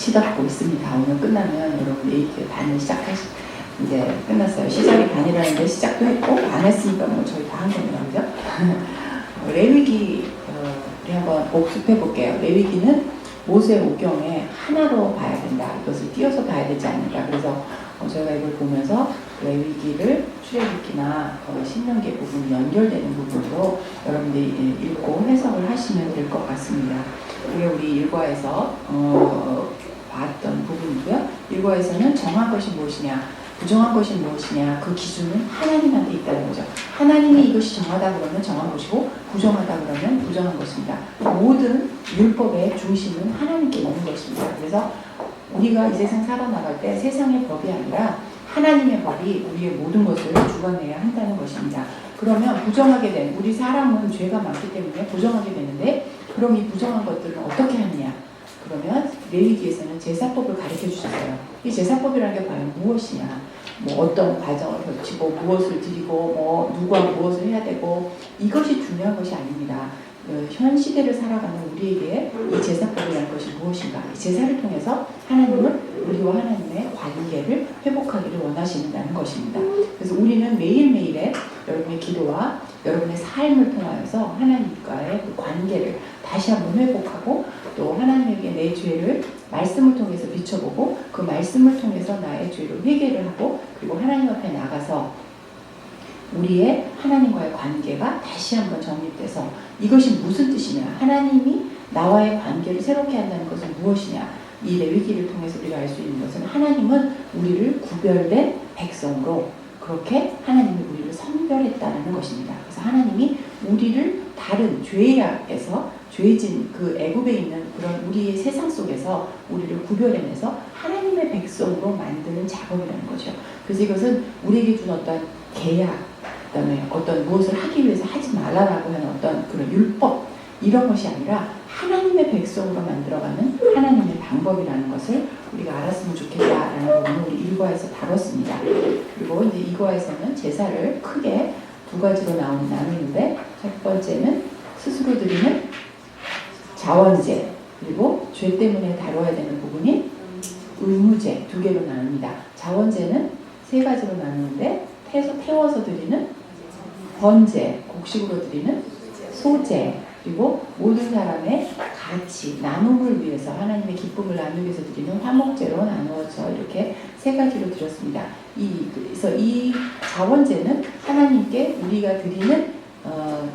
치닫고 있습니다. 오늘 끝나면 여러분 레위기 반을 이제 끝났어요. 시작이 반이라는데 시작도 했고 반 했으니까 뭐 저희 다 한 겁니다. 그죠? 레위기 한번 복습해 볼게요. 레위기는 모세 오경에 하나로 봐야 된다. 이것을 띄어서 봐야 되지 않는다. 그래서 저희가 이걸 보면서 레위기를 출애굽기나 신명기 부분 연결되는 부분으로 여러분들이 읽고 해석을 하시면 될 것 같습니다. 이게 우리 일과에서 봤던 부분이고요. 일과에서는 정한 것이 무엇이냐, 부정한 것이 무엇이냐, 그 기준은 하나님한테 있다는 거죠. 하나님이 이것이 정하다 그러면 정한 것이고 부정하다 그러면 부정한 것입니다. 모든 율법의 중심은 하나님께 있는 것입니다. 그래서 우리가 이 세상 살아나갈 때 세상의 법이 아니라 하나님의 법이 우리의 모든 것을 주관해야 한다는 것입니다. 그러면 부정하게 된, 우리 사람은 죄가 많기 때문에 부정하게 되는데, 그럼 이 부정한 것들은 어떻게 하느냐? 그러면 레위기에서는 제사법을 가르쳐 주셨어요. 이 제사법이라는 게 과연 무엇이냐? 뭐 어떤 과정을 거치고 무엇을 드리고 뭐 누가 무엇을 해야 되고, 이것이 중요한 것이 아닙니다. 현 시대를 살아가는 우리에게 이 제사법이라는 것이 무엇인가? 이 제사를 통해서 하나님은 우리와 하나님의 관계를 회복하기를 원하신다는 것입니다. 그래서 우리는 매일매일의 여러분의 기도와 여러분의 삶을 통하여서 하나님과의 그 관계를 다시 한번 회복하고, 또 하나님에게 내 죄를 말씀을 통해서 비춰보고, 그 말씀을 통해서 나의 죄를 회개를 하고, 그리고 하나님 앞에 나가서 우리의 하나님과의 관계가 다시 한번 정립돼서, 이것이 무슨 뜻이냐, 하나님이 나와의 관계를 새롭게 한다는 것은 무엇이냐, 이 레위기를 통해서 우리가 알 수 있는 것은 하나님은 우리를 구별된 백성으로 그렇게 하나님이 우리를 선별했다는 것입니다. 그래서 하나님이 우리를 다른 죄악에서, 죄진 그 애굽에 있는 그런 우리의 세상 속에서 우리를 구별해내서 하나님의 백성으로 만드는 작업이라는 거죠. 그래서 이것은 우리에게 준 어떤 계약, 그다음에 어떤 무엇을 하기 위해서 하지 말라라고 하는 어떤 그런 율법, 이런 것이 아니라 하나님의 백성으로 만들어가는 하나님의 방법이라는 것을 우리가 알았으면 좋겠다라는 부분을 우리 일과에서 다뤘습니다. 그리고 이제 이과에서는 제사를 크게 두 가지로 나누는데, 첫 번째는 스스로 드리는 자원제, 그리고 죄 때문에 다뤄야 되는 부분이 의무제, 두 개로 나눕니다. 자원제는 세 가지로 나누는데, 태워서 드리는 번제, 곡식으로 드리는 소제, 그리고 모든 사람의 가치, 나눔을 위해서, 하나님의 기쁨을 나누기 위해서 드리는 화목제로 나누어서 이렇게 세 가지로 드렸습니다. 그래서 이 자원제는 하나님께 우리가 드리는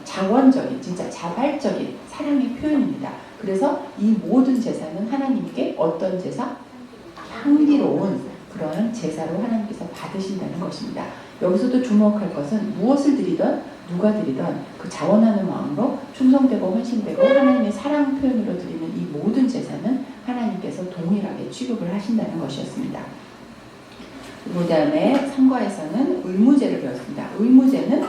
자원적인, 진짜 자발적인 사랑의 표현입니다. 그래서 이 모든 제사는 하나님께 어떤 제사? 향기로운 그런 제사로 하나님께서 받으신다는 것입니다. 여기서도 주목할 것은 무엇을 드리던 누가 드리던 그 자원하는 마음으로 충성되고 헌신되고 하나님의 사랑 표현으로 드리는 이 모든 제사는 하나님께서 동일하게 취급을 하신다는 것이었습니다. 그 다음에 상과에서는 의무제를 배웠습니다. 의무제는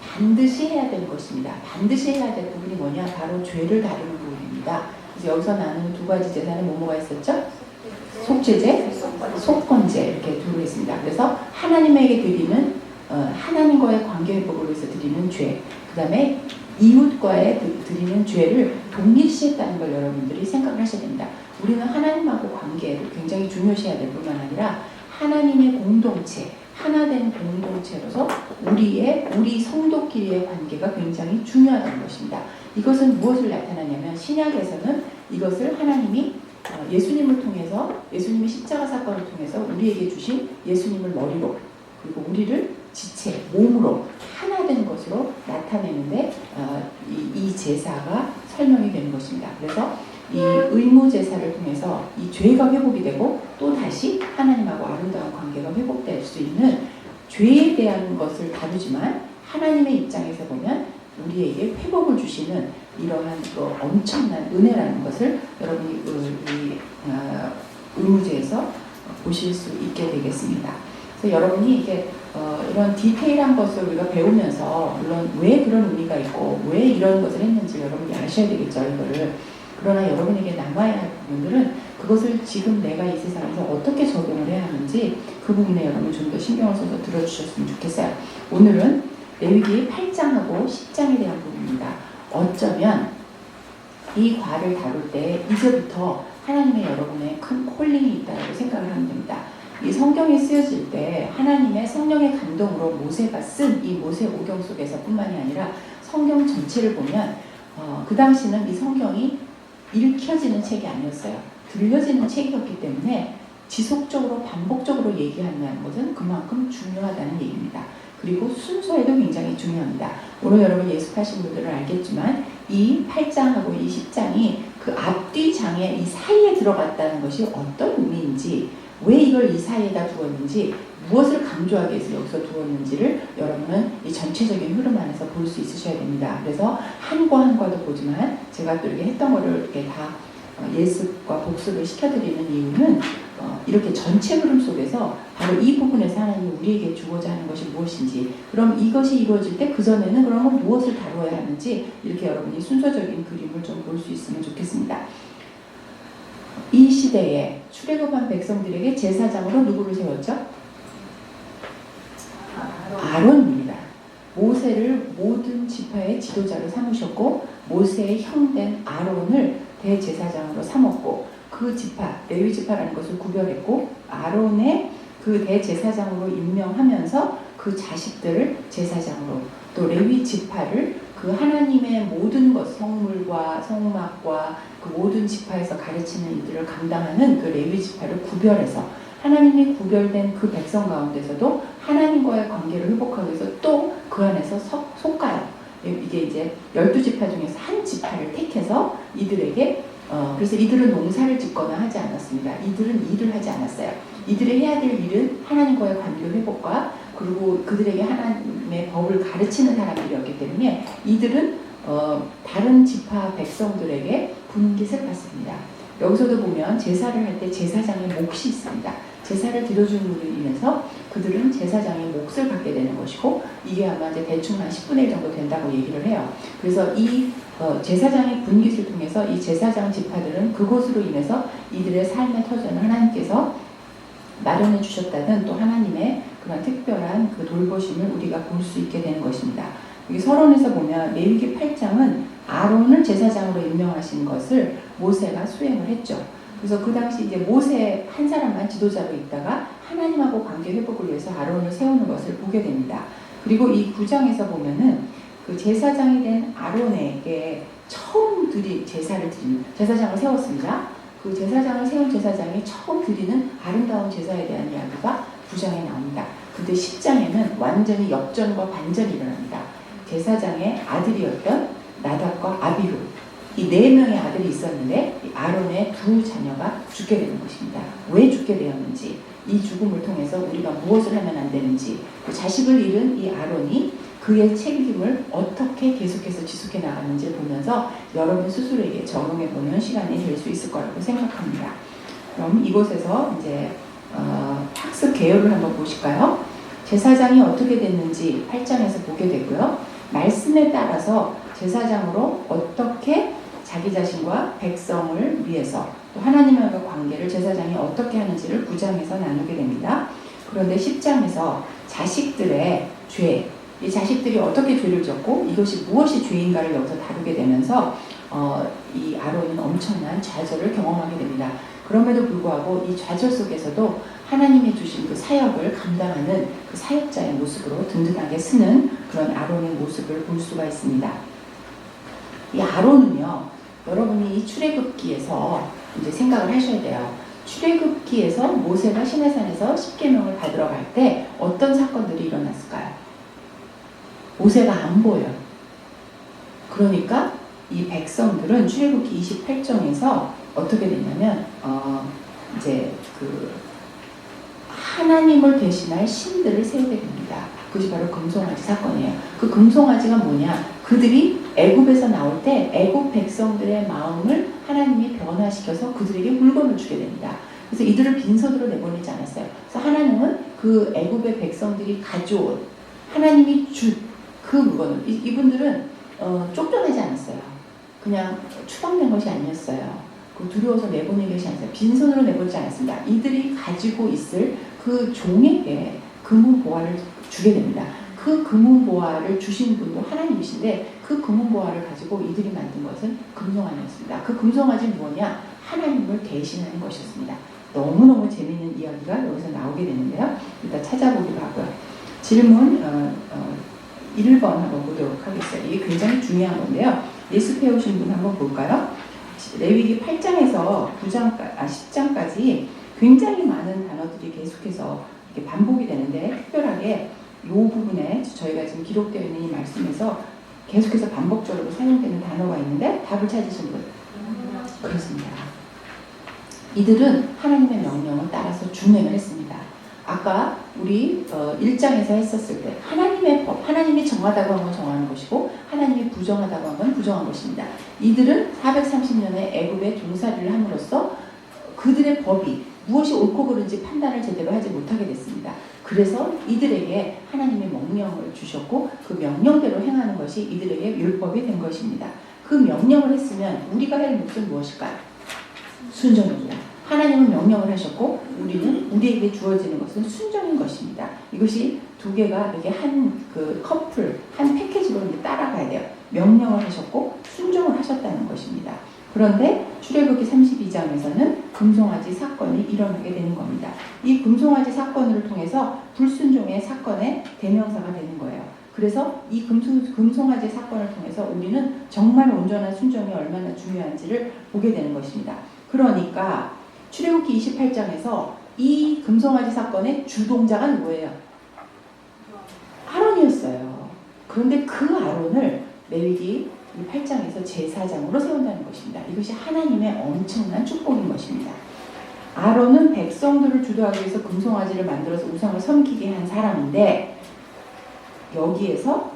반드시 해야 되는 것입니다. 반드시 해야 될 부분이 뭐냐? 바로 죄를 다루는 부분입니다. 그래서 여기서 나누는 두 가지 제사는 뭐가 있었죠? 속죄제, 속건제, 이렇게 두고 있습니다. 그래서 하나님에게 드리는 하나님과의 관계 회복을 위해서 드리는 죄, 그 다음에 이웃과의 드리는 죄를 동일시했다는 걸 여러분들이 생각을 하셔야 됩니다. 우리는 하나님하고 관계를 굉장히 중요시해야 될 뿐만 아니라 하나님의 공동체, 하나된 공동체로서 우리 성도끼리의 관계가 굉장히 중요하다는 것입니다. 이것은 무엇을 나타나냐면, 신약에서는 이것을 하나님이 예수님을 통해서, 예수님의 십자가 사건을 통해서 우리에게 주신 예수님을 머리로, 그리고 우리를 지체, 몸으로 하나 된 것으로 나타내는데 이 제사가 설명이 되는 것입니다. 그래서 이 의무 제사를 통해서 이 죄가 회복이 되고, 또 다시 하나님하고 아름다운 관계가 회복될 수 있는, 죄에 대한 것을 다루지만 하나님의 입장에서 보면 우리에게 회복을 주시는 이러한 그 엄청난 은혜라는 것을 여러분이 의무제에서 보실 수 있게 되겠습니다. 그래서 여러분이 이게 이런 디테일한 것을 우리가 배우면서, 물론 왜 그런 의미가 있고 왜 이런 것을 했는지 여러분이 아셔야 되겠죠, 이거를. 그러나 여러분에게 남아야 할 부분들은 그것을 지금 내가 이 세상에서 어떻게 적용을 해야 하는지 그 부분에 여러분 좀 더 신경을 써서 들어주셨으면 좋겠어요. 오늘은 레위기 8장하고 10장에 대한 부분입니다. 어쩌면 이 과를 다룰 때 이제부터 하나님의 여러분의 큰 콜링이 있다고 생각을 하면 됩니다. 이 성경에 쓰여질 때 하나님의 성령의 감동으로 모세가 쓴 이 모세오경 속에서 뿐만이 아니라 성경 전체를 보면 그 당시는 이 성경이 읽혀지는 책이 아니었어요. 들려지는 책이었기 때문에 지속적으로 반복적으로 얘기하는 것은 그만큼 중요하다는 얘기입니다. 그리고 순서에도 굉장히 중요합니다. 물론 여러분 예습하신 분들은 알겠지만 이 8장하고 이 10장이 그 앞뒤 장의 이 사이에 들어갔다는 것이 어떤 의미인지, 왜 이걸 이 사이에다 두었는지, 무엇을 강조하기 위해서 여기서 두었는지를 여러분은 이 전체적인 흐름 안에서 볼 수 있으셔야 됩니다. 그래서 한과 한과도 보지만 제가 또 이렇게 했던 거를 이렇게 다 예습과 복습을 시켜드리는 이유는 이렇게 전체 흐름 속에서 바로 이 부분에서 하나님이 우리에게 주고자 하는 것이 무엇인지, 그럼 이것이 이루어질 때 그전에는 그러면 무엇을 다루어야 하는지 이렇게 여러분이 순서적인 그림을 좀 볼 수 있으면 좋겠습니다. 이 시대에 출애굽한 백성들에게 제사장으로 누구를 세웠죠? 아론입니다. 모세를 모든 지파의 지도자로 삼으셨고 모세의 형된 아론을 대제사장으로 삼았고 그 지파, 레위 지파라는 것을 구별했고 아론의 그 대제사장으로 임명하면서 그 자식들을 제사장으로, 또 레위 지파를 그 하나님의 모든 것, 성물과 성막과 그 모든 지파에서 가르치는 이들을 감당하는 그 레위 지파를 구별해서 하나님이 구별된 그 백성 가운데서도 하나님과의 관계를 회복하기 위해서 또 그 안에서 속가요. 이게 이제 12지파 중에서 한 지파를 택해서 이들에게 그래서 이들은 농사를 짓거나 하지 않았습니다. 이들은 일을 하지 않았어요. 이들이 해야 될 일은 하나님과의 관계 회복과 그리고 그들에게 하나님의 법을 가르치는 사람들이었기 때문에 이들은 다른 지파 백성들에게 분깃을 받습니다. 여기서도 보면 제사를 할 때 제사장의 몫이 있습니다. 제사를 드려줌으로 인해서 그들은 제사장의 몫을 갖게 되는 것이고 이게 아마 이제 대충 한 10분의 1 정도 된다고 얘기를 해요. 그래서 이 제사장의 분깃을 통해서 이 제사장 지파들은 그것으로 인해서 이들의 삶의 터전을 하나님께서 마련해 주셨다는 또 하나님의 그런 특별한 그 돌보심을 우리가 볼 수 있게 되는 것입니다. 여기 서론에서 보면 레위기 8장은 아론을 제사장으로 임명하신 것을 모세가 수행을 했죠. 그래서 그 당시 이제 모세 한 사람만 지도자로 있다가 하나님하고 관계 회복을 위해서 아론을 세우는 것을 보게 됩니다. 그리고 이 9장에서 보면은 그 제사장이 된 아론에게 처음 제사를 드리는 제사장을 세웠습니다. 그 제사장을 세운 제사장이 처음 드리는 아름다운 제사에 대한 이야기가 9장에 나옵니다. 근데 10장에는 완전히 역전과 반전이 일어납니다. 제사장의 아들이었던 나답과 아비후, 이 4명의 아들이 있었는데 이 아론의 2 자녀가 죽게 되는 것입니다. 왜 죽게 되었는지, 이 죽음을 통해서 우리가 무엇을 하면 안 되는지, 그 자식을 잃은 이 아론이 그의 책임을 어떻게 계속해서 지속해 나가는지를 보면서 여러분 스스로에게 적용해 보는 시간이 될 수 있을 거라고 생각합니다. 그럼 이곳에서 이제 학습 개요를 한번 보실까요? 제사장이 어떻게 됐는지 8장에서 보게 되고요. 말씀에 따라서 제사장으로 어떻게 자기 자신과 백성을 위해서 또 하나님과의 관계를 제사장이 어떻게 하는지를 9장에서 나누게 됩니다. 그런데 10장에서 자식들의 죄, 이 자식들이 어떻게 죄를 졌고 이것이 무엇이 죄인가를 여기서 다루게 되면서 이 아론은 엄청난 좌절을 경험하게 됩니다. 그럼에도 불구하고 이 좌절 속에서도 하나님이 주신 그 사역을 감당하는 그 사역자의 모습으로 든든하게 쓰는 그런 아론의 모습을 볼 수가 있습니다. 이 아론은요, 여러분이 이 출애굽기에서 이제 생각을 하셔야 돼요. 출애굽기에서 모세가 시내산에서 십계명을 받으러 갈 때 어떤 사건들이 일어났을까요? 모세가 안 보여요. 그러니까 이 백성들은 출애굽기 28장에서 어떻게 됐냐면 이제 그 하나님을 대신할 신들을 세우게 됩니다. 그것이 바로 금송아지 사건이에요. 그 금송아지가 뭐냐? 그들이 애굽에서 나올 때 애굽 백성들의 마음을 하나님이 변화시켜서 그들에게 물건을 주게 됩니다. 그래서 이들을 빈손으로 내보내지 않았어요. 그래서 하나님은 그 애굽의 백성들이 가져온 하나님이 준 그 물건을 이분들은 쫓겨내지 않았어요. 그냥 추방된 것이 아니었어요. 두려워서 내보낸 것이 아니라 빈손으로 내보내지 않았습니다. 이들이 가지고 있을 그 종에게 금은보화를 주게 됩니다. 그 금은보화를 주신 분도 하나님이신데 그 금은보화를 가지고 이들이 만든 것은 금송아지였습니다. 그 금송아지는 뭐냐? 하나님을 대신하는 것이었습니다. 너무너무 재미있는 이야기가 여기서 나오게 되는데요. 일단 찾아보기로 하고요. 질문 1번 한번 보도록 하겠어요. 이게 굉장히 중요한 건데요. 예습해 오신 분 한번 볼까요? 레위기 8장에서 10장까지 굉장히 많은 단어들이 계속해서 이렇게 반복이 되는데, 특별하게 이 부분에 저희가 지금 기록되어 있는 이 말씀에서 계속해서 반복적으로 사용되는 단어가 있는데, 답을 찾으신 분? 그렇습니다. 이들은 하나님의 명령을 따라서 준행을 했습니다. 아까 우리 1장에서 했었을 때 하나님의 법, 하나님이 정하다고 한 건 정하는 것이고 하나님이 부정하다고 한 건 부정한 것입니다. 이들은 430년의 애굽의 종살이를 함으로써 그들의 법이 무엇이 옳고 그른지 판단을 제대로 하지 못하게 됐습니다. 그래서 이들에게 하나님의 명령을 주셨고 그 명령대로 행하는 것이 이들에게 율법이 된 것입니다. 그 명령을 했으면 우리가 할 몫은 무엇일까요? 순종입니다. 하나님은 명령을 하셨고 우리는 우리에게 주어지는 것은 순종인 것입니다. 이것이 두 개가 이렇게 한 그 커플, 한 패키지로 이제 따라가야 돼요. 명령을 하셨고 순종을 하셨다는 것입니다. 그런데 출애굽기 32장에서는 금송아지 사건이 일어나게 되는 겁니다. 이 금송아지 사건을 통해서 불순종의 사건의 대명사가 되는 거예요. 그래서 이 금송아지 사건을 통해서 우리는 정말 온전한 순종이 얼마나 중요한지를 보게 되는 것입니다. 그러니까 출애굽기 28장에서 이 금송아지 사건의 주동자가 누구예요? 아론이었어요. 그런데 그 아론을 레위기 8장에서 제사장으로 세운다는 것입니다. 이것이 하나님의 엄청난 축복인 것입니다. 아론은 백성들을 주도하기 위해서 금송아지를 만들어서 우상을 섬기게 한 사람인데, 여기에서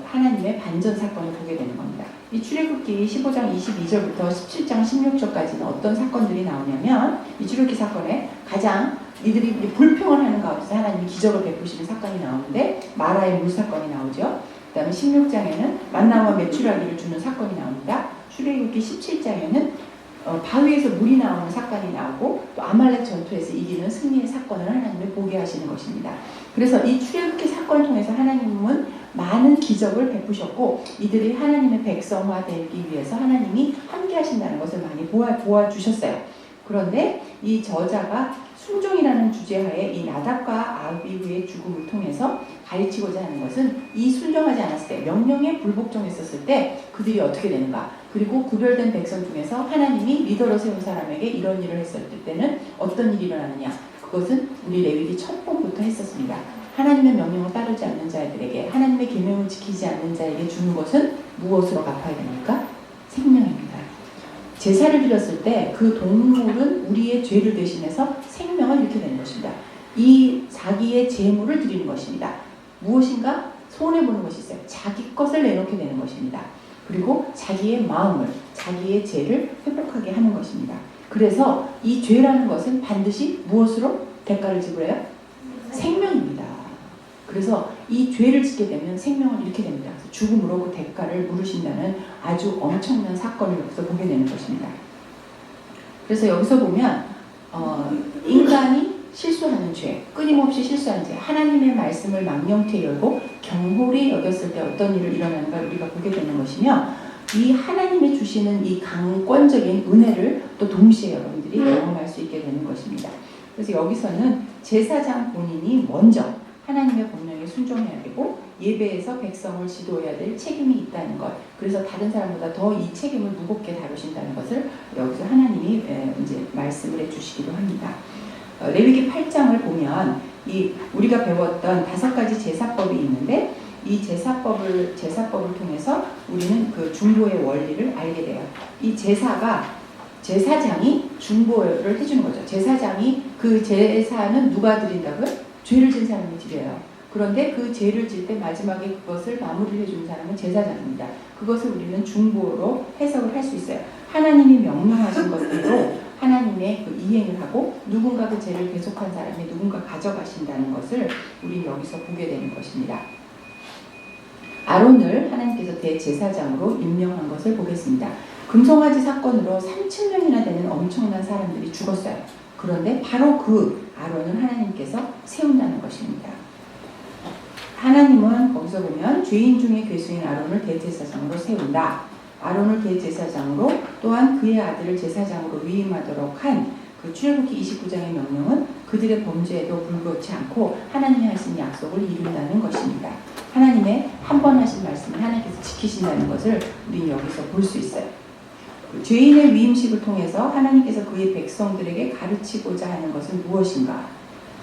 하나님의 반전 사건을 보게 되는 겁니다. 이 출애굽기 15장 22절부터 17장 16절까지는 어떤 사건들이 나오냐면, 이 출애굽기 사건에 가장 이들이 불평을 하는 가운데서 하나님이 기적을 베푸시는 사건이 나오는데, 마라의 물 사건이 나오죠. 그 다음에 16장에는 만나와 메추라기를 주는 사건이 나옵니다. 출애굽기 17장에는 바위에서 물이 나오는 사건이 나오고, 또 아말렉 전투에서 이기는 승리의 사건을 하나님이 보게 하시는 것입니다. 그래서 이 출애굽기 사건을 통해서 하나님은 많은 기적을 베푸셨고, 이들이 하나님의 백성화 되기 위해서 하나님이 함께 하신다는 것을 많이 보아주셨어요. 그런데 이 저자가 순종이라는 주제하에 이 나답과 아비후의 죽음을 통해서 가르치고자 하는 것은, 이 순종하지 않았을 때, 명령에 불복종했었을 때 그들이 어떻게 되는가, 그리고 구별된 백성 중에서 하나님이 리더로 세운 사람에게 이런 일을 했을 때는 어떤 일이 일어나느냐, 그것은 우리 레위기 첫 번부터 했었습니다. 하나님의 명령을 따르지 않는 자들에게, 하나님의 계명을 지키지 않는 자에게 주는 것은 무엇으로 갚아야 됩니까? 생명입니다. 제사를 드렸을 때 그 동물은 우리의 죄를 대신해서 생명을 잃게 되는 것입니다. 이 자기의 제물을 드리는 것입니다. 무엇인가 손해보는 것이 있어요. 자기 것을 내놓게 되는 것입니다. 그리고 자기의 마음을, 자기의 죄를 회복하게 하는 것입니다. 그래서 이 죄라는 것은 반드시 무엇으로 대가를 지불해요? 생명입니다. 그래서 이 죄를 짓게 되면 생명을 잃게 됩니다. 그래서 죽음으로 그 대가를 물으신다는 아주 엄청난 사건을 여기서 보게 되는 것입니다. 그래서 여기서 보면 인간이 실수하는 죄, 끊임없이 실수하는 죄, 하나님의 말씀을 망령되이 열고 경홀히 여겼을 때 어떤 일을 일어나는가 우리가 보게 되는 것이며, 이 하나님이 주시는 이 강권적인 은혜를 또 동시에 여러분들이 경험할 수 있게 되는 것입니다. 그래서 여기서는 제사장 본인이 먼저 하나님의 법령에 순종해야 되고, 예배에서 백성을 지도해야 될 책임이 있다는 것, 그래서 다른 사람보다 더 이 책임을 무겁게 다루신다는 것을 여기서 하나님이 이제 말씀을 해주시기도 합니다. 레위기 8장을 보면 이 우리가 배웠던 5가지 제사법이 있는데, 이 제사법을 통해서 우리는 그 중보의 원리를 알게 돼요. 이 제사장이 중보를 해주는 거죠. 제사장이 그 제사는 누가 드린다고요? 죄를 진 사람이 드려요. 그런데 그 죄를 질 때 마지막에 그것을 마무리를 해주는 사람은 제사장입니다. 그것을 우리는 중보로 해석을 할 수 있어요. 하나님이 명령하신 것대로 하나님의 그 이행을 하고, 누군가 그 죄를 계속한 사람이 누군가 가져가신다는 것을 우리는 여기서 보게 되는 것입니다. 아론을 하나님께서 대제사장으로 임명한 것을 보겠습니다. 금송아지 사건으로 3,000명이나 되는 엄청난 사람들이 죽었어요. 그런데 바로 그 아론을 하나님께서 세운다는 것입니다. 하나님은 거기서 보면 죄인 중에 괴수인 아론을 대제사장으로 세운다. 아론을 대제사장으로 또한 그의 아들을 제사장으로 위임하도록 한 그 출애굽기 29장의 명령은 그들의 범죄에도 불구하지 않고 하나님이 하신 약속을 이룬다는 것입니다. 하나님의 한 번 하신 말씀을 하나님께서 지키신다는 것을 우리는 여기서 볼 수 있어요. 죄인의 위임식을 통해서 하나님께서 그의 백성들에게 가르치고자 하는 것은 무엇인가?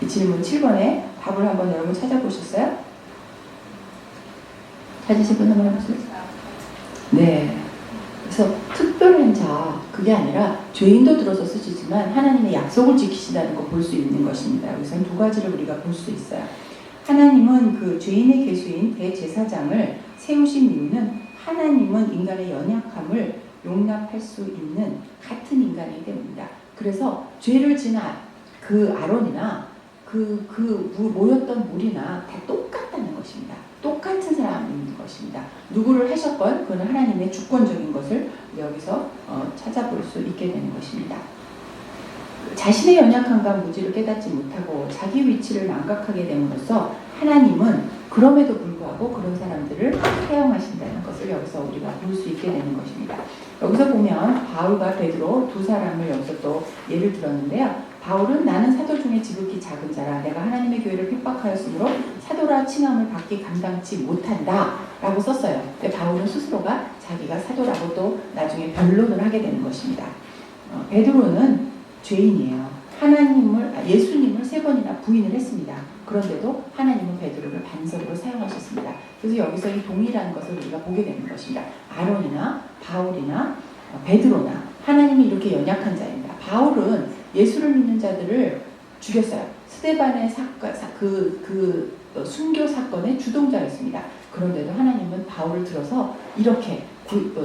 이 질문 7번에 답을 한번 여러분 찾아보셨어요? 찾으신 분 한번 해보세요. 네. 그래서 특별한 자, 그게 아니라 죄인도 들어서 쓰시지만 하나님의 약속을 지키신다는 걸 볼 수 있는 것입니다. 여기서는 두 가지를 우리가 볼 수 있어요. 하나님은 그 죄인의 계수인 대제사장을 세우신 이유는 하나님은 인간의 연약함을 용납할 수 있는 같은 인간이기 때문입니다. 그래서 죄를 지은 그 아론이나 모였던 물이나 다 똑같다는 것입니다. 똑같은 사람인 것입니다. 누구를 하셨건 그는 하나님의 주권적인 것을 여기서 찾아볼 수 있게 되는 것입니다. 자신의 연약함과 무지를 깨닫지 못하고 자기 위치를 망각하게 됨으로써 하나님은 그럼에도 불구하고 그런 사람들을 사용하신다는 것을 여기서 우리가 볼 수 있게 되는 것입니다. 여기서 보면 바울과 베드로 두 사람을 여기서 또 예를 들었는데요. 바울은 나는 사도 중에 지극히 작은 자라 내가 하나님의 교회를 핍박하였으므로 사도라 칭함을 받기 감당치 못한다 라고 썼어요. 근데 바울은 스스로가 자기가 사도라고 또 나중에 변론을 하게 되는 것입니다. 베드로는 죄인이에요. 예수님을 3번이나 부인을 했습니다. 그런데도 하나님은 베드로를 반석으로 사용하셨습니다. 그래서 여기서 이 동일한 것을 우리가 보게 되는 것입니다. 아론이나 바울이나 베드로나 하나님이 이렇게 연약한 자입니다. 바울은 예수를 믿는 자들을 죽였어요. 스데반의 순교 사건의 주동자였습니다. 그런데도 하나님은 바울을 들어서 이렇게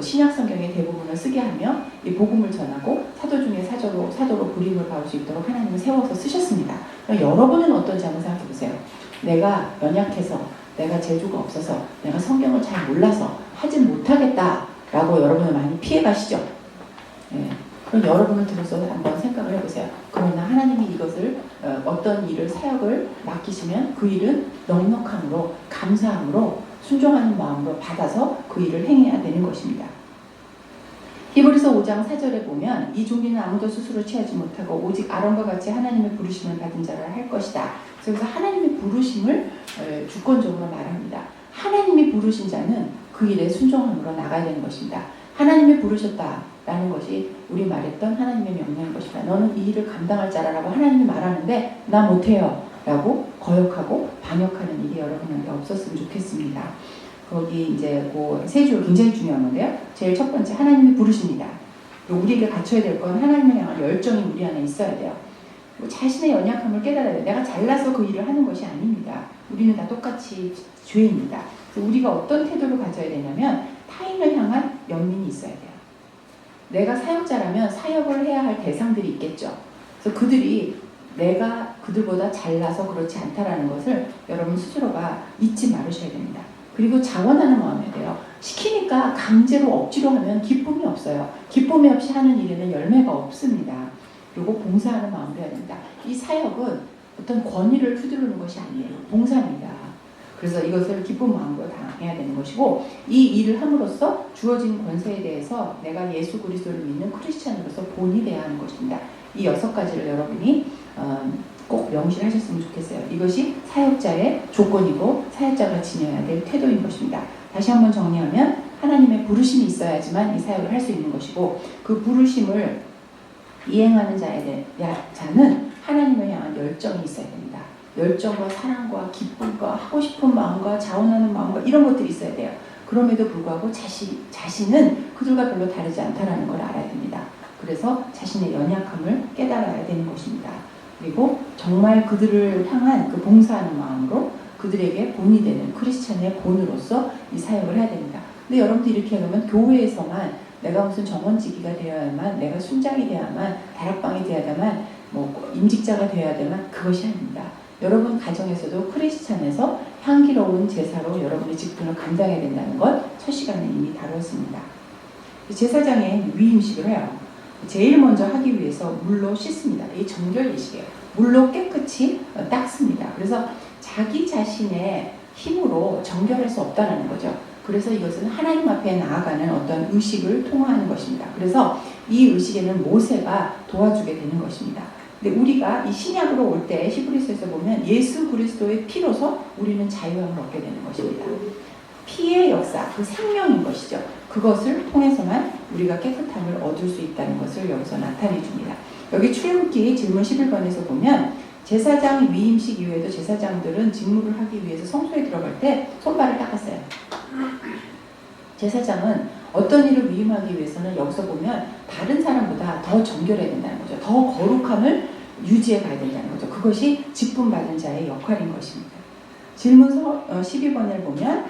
신약 성경의 대부분을 쓰게 하며 이 복음을 전하고 사도 중에 사도로 부림을 받을 수 있도록 하나님은 세워서 쓰셨습니다. 여러분은 어떤지 한번 생각해 보세요. 내가 연약해서, 내가 재주가 없어서, 내가 성경을 잘 몰라서 하지 못하겠다라고 여러분은 많이 피해 가시죠. 네. 그럼 여러분을 들어서 한번 생각을 해보세요. 그러나 하나님이 이것을 어떤 일을 사역을 맡기시면 그 일은 넉넉함으로 감사함으로 순종하는 마음으로 받아서 그 일을 행해야 되는 것입니다. 히브리서 5장 4절에 보면 이 종기는 아무도 스스로 취하지 못하고 오직 아론과 같이 하나님의 부르심을 받은 자라 할 것이다. 그래서 하나님의 부르심을 주권적으로 말합니다. 하나님이 부르신 자는 그 일에 순종함으로 나가야 되는 것입니다. 하나님이 부르셨다라는 것이 우리 말했던 하나님의 명령인 것이다. 너는 이 일을 감당할 자라라고 하나님이 말하는데 나 못해요 라고 거역하고 반역하는 일이 여러분한테 없었으면 좋겠습니다. 거기 이제 그 세 줄 굉장히 중요한 건데요. 제일 첫 번째 하나님이 부르십니다. 우리에게 갖춰야 될 건 하나님을 향한 열정이 우리 안에 있어야 돼요. 자신의 연약함을 깨달아야 돼요. 내가 잘나서 그 일을 하는 것이 아닙니다. 우리는 다 똑같이 죄입니다. 그래서 우리가 어떤 태도를 가져야 되냐면 타인을 향한 연민이 있어야 돼요. 내가 사역자라면 사역을 해야 할 대상들이 있겠죠. 그래서 그들이 내가 그들보다 잘나서 그렇지 않다라는 것을 여러분 스스로가 잊지 말으셔야 됩니다. 그리고 자원하는 마음이 돼요. 시키니까 강제로 억지로 하면 기쁨이 없어요. 기쁨이 없이 하는 일에는 열매가 없습니다. 그리고 봉사하는 마음을 해야 됩니다. 이 사역은 어떤 권위를 휘두르는 것이 아니에요. 봉사입니다. 그래서 이것을 기쁜 마음으로 당해야 되는 것이고 이 일을 함으로써 주어진 권세에 대해서 내가 예수 그리스도를 믿는 크리스찬으로서 본이 돼야 하는 것입니다. 이 6가지를 여러분이 꼭 명심하셨으면 좋겠어요. 이것이 사역자의 조건이고 사역자가 지녀야 될 태도인 것입니다. 다시 한번 정리하면 하나님의 부르심이 있어야지만 이 사역을 할 수 있는 것이고 그 부르심을 이행하는 자는 하나님을 향한 열정이 있어야 됩니다. 열정과 사랑과 기쁨과 하고 싶은 마음과 자원하는 마음과 이런 것들이 있어야 돼요. 그럼에도 불구하고 자신은 그들과 별로 다르지 않다는 걸 알아야 됩니다. 그래서 자신의 연약함을 깨달아야 되는 것입니다. 그리고 정말 그들을 향한 그 봉사하는 마음으로 그들에게 본이 되는 크리스찬의 본으로서 이 사역을 해야 됩니다. 근데 여러분들 이렇게 하면 교회에서만 내가 무슨 정원지기가 되어야만, 내가 순장이 되어야만, 다락방이 되어야만, 임직자가 되어야만 그것이 아닙니다. 여러분 가정에서도 크리스찬에서 향기로운 제사로 여러분의 직분을 감당해야 된다는 것 첫 시간에 이미 다뤘습니다. 제사장의 위임식을 해요. 제일 먼저 하기 위해서 물로 씻습니다. 이 정결 예식이에요. 물로 깨끗이 닦습니다. 그래서 자기 자신의 힘으로 정결할 수 없다는 거죠. 그래서 이것은 하나님 앞에 나아가는 어떤 의식을 통화하는 것입니다. 그래서 이 의식에는 모세가 도와주게 되는 것입니다. 근데 우리가 이 신약으로 올 때 히브리서에서 보면 예수 그리스도의 피로서 우리는 자유함을 얻게 되는 것입니다. 피의 역사, 그 생명인 것이죠. 그것을 통해서만 우리가 깨끗함을 얻을 수 있다는 것을 여기서 나타내 줍니다. 여기 출애굽기 질문 11번에서 보면 제사장 위임식 이후에도 제사장들은 직무를 하기 위해서 성소에 들어갈 때 손발을 닦았어요. 제사장은 어떤 일을 위임하기 위해서는 여기서 보면 다른 사람보다 더 정결해야 된다는 거죠. 더 거룩함을 유지해 가야 된다는 거죠. 그것이 직분 받은 자의 역할인 것입니다. 질문 12번을 보면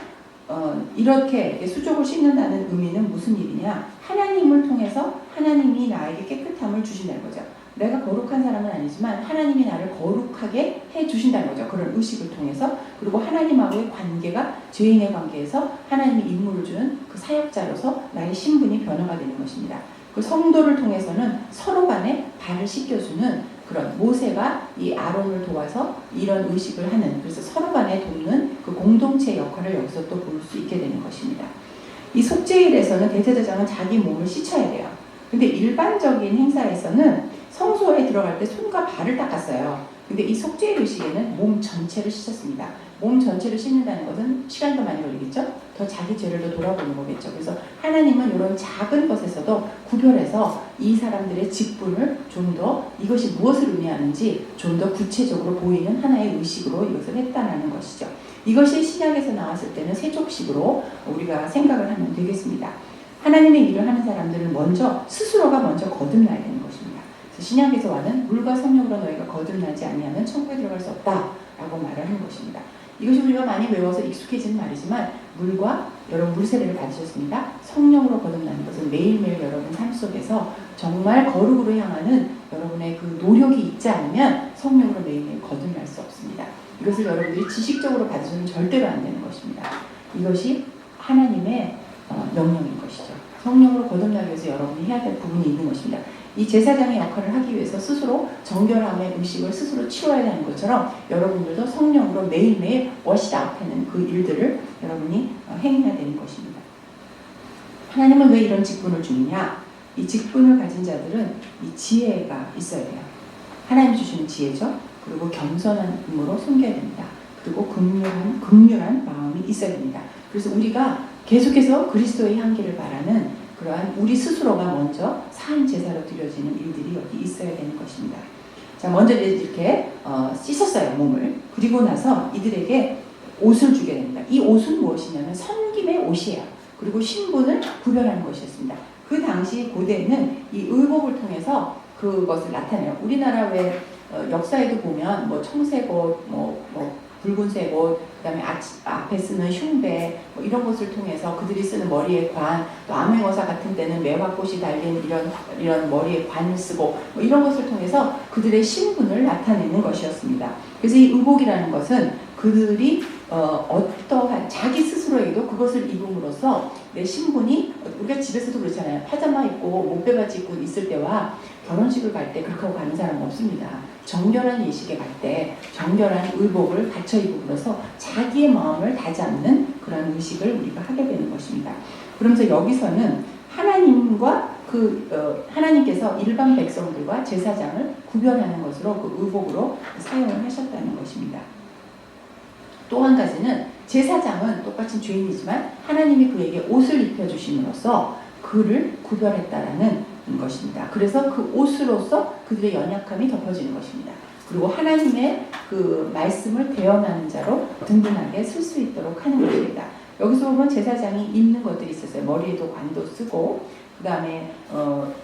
이렇게 수족을 씻는다는 의미는 무슨 일이냐? 하나님을 통해서 하나님이 나에게 깨끗함을 주신다는 거죠. 내가 거룩한 사람은 아니지만 하나님이 나를 거룩하게 해주신다는 거죠. 그런 의식을 통해서. 그리고 하나님하고의 관계가 죄인의 관계에서 하나님이 임무를 주는 그 사역자로서 나의 신분이 변화가 되는 것입니다. 그 성도를 통해서는 서로 간에 발을 씻겨주는 그런 모세가 이 아론을 도와서 이런 의식을 하는, 그래서 서로 간에 돕는 그 공동체 역할을 여기서 또 볼 수 있게 되는 것입니다. 이 속죄일에서는 대제사장은 자기 몸을 씻어야 돼요. 근데 일반적인 행사에서는 성소에 들어갈 때 손과 발을 닦았어요. 근데 이 속죄일 의식에는 몸 전체를 씻었습니다. 몸 전체를 씻는다는 것은 시간도 많이 걸리겠죠? 더 자기 죄를 더 돌아보는 거겠죠. 그래서 하나님은 이런 작은 것에서도 구별해서 이 사람들의 직분을 좀 더 이것이 무엇을 의미하는지 좀 더 구체적으로 보이는 하나의 의식으로 이것을 했다는 것이죠. 이것이 신약에서 나왔을 때는 세족식으로 우리가 생각을 하면 되겠습니다. 하나님의 일을 하는 사람들은 스스로가 먼저 거듭나야 되는 것입니다. 그래서 신약에서 와는 물과 성령으로 너희가 거듭나지 아니하면 천국에 들어갈 수 없다라고 말하는 것입니다. 이것이 우리가 많이 외워서 익숙해진 말이지만 여러분 물세례를 받으셨습니다. 성령으로 거듭나는 것은 매일매일 여러분 삶 속에서 정말 거룩으로 향하는 여러분의 그 노력이 있지 않으면 성령으로 매일매일 거듭날 수 없습니다. 이것을 여러분들이 지식적으로 받으시면 절대로 안 되는 것입니다. 이것이 하나님의 명령인 것이죠. 성령으로 거듭나기 위해서 여러분이 해야 될 부분이 있는 것입니다. 이 제사장의 역할을 하기 위해서 스스로 정결함의 의식을 스스로 치워야 하는 것처럼 여러분들도 성령으로 매일매일 워시아웃하는 그 일들을 여러분이 행해야 되는 것입니다. 하나님은 왜 이런 직분을 주느냐? 이 직분을 가진 자들은 이 지혜가 있어야 돼요. 하나님이 주시는 지혜죠. 그리고 겸손한 힘으로 섬겨야 됩니다. 그리고 긍휼한 마음이 있어야 됩니다. 그래서 우리가 계속해서 그리스도의 향기를 바라는 그러한 우리 스스로가 먼저 산 제사로 드려지는 일들이 여기 있어야 되는 것입니다. 자, 먼저 이렇게 씻었어요, 몸을. 그리고 나서 이들에게 옷을 주게 됩니다. 이 옷은 무엇이냐면 섬김의 옷이에요. 그리고 신분을 구별하는 것이었습니다. 그 당시 고대에는 이 의복을 통해서 그것을 나타내요. 우리나라 왜 역사에도 보면 뭐 청색 옷, 붉은색 옷, 그다음에 앞에 쓰는 흉배 이런 것을 통해서 그들이 쓰는 머리에 관, 또 암행어사 같은 데는 매화꽃이 달린 이런 머리에 관을 쓰고 이런 것을 통해서 그들의 신분을 나타내는 것이었습니다. 그래서 이 의복이라는 것은 그들이 어떠한 자기 스스로에게도 그것을 입음으로써 내 신분이, 우리가 집에서도 그렇잖아요. 파자마 입고 목베바지 입고 있을 때와 결혼식을 갈 때 그렇게 하고 가는 사람은 없습니다. 정결한 예식에 갈 때 정결한 의복을 갖춰 입음으로써 자기의 마음을 다잡는 그런 의식을 우리가 하게 되는 것입니다. 그러면서 여기서는 하나님과 하나님께서 일반 백성들과 제사장을 구별하는 것으로 그 의복으로 사용을 하셨다는 것입니다. 또 한 가지는 제사장은 똑같이 죄인이지만 하나님이 그에게 옷을 입혀주심으로써 그를 구별했다라는 것입니다. 그래서 그 옷으로서 그들의 연약함이 덮어지는 것입니다. 그리고 하나님의 그 말씀을 대언하는 자로 든든하게 쓸 수 있도록 하는 것입니다. 여기서 보면 제사장이 입는 것들이 있었어요. 머리에도 관도 쓰고, 그 다음에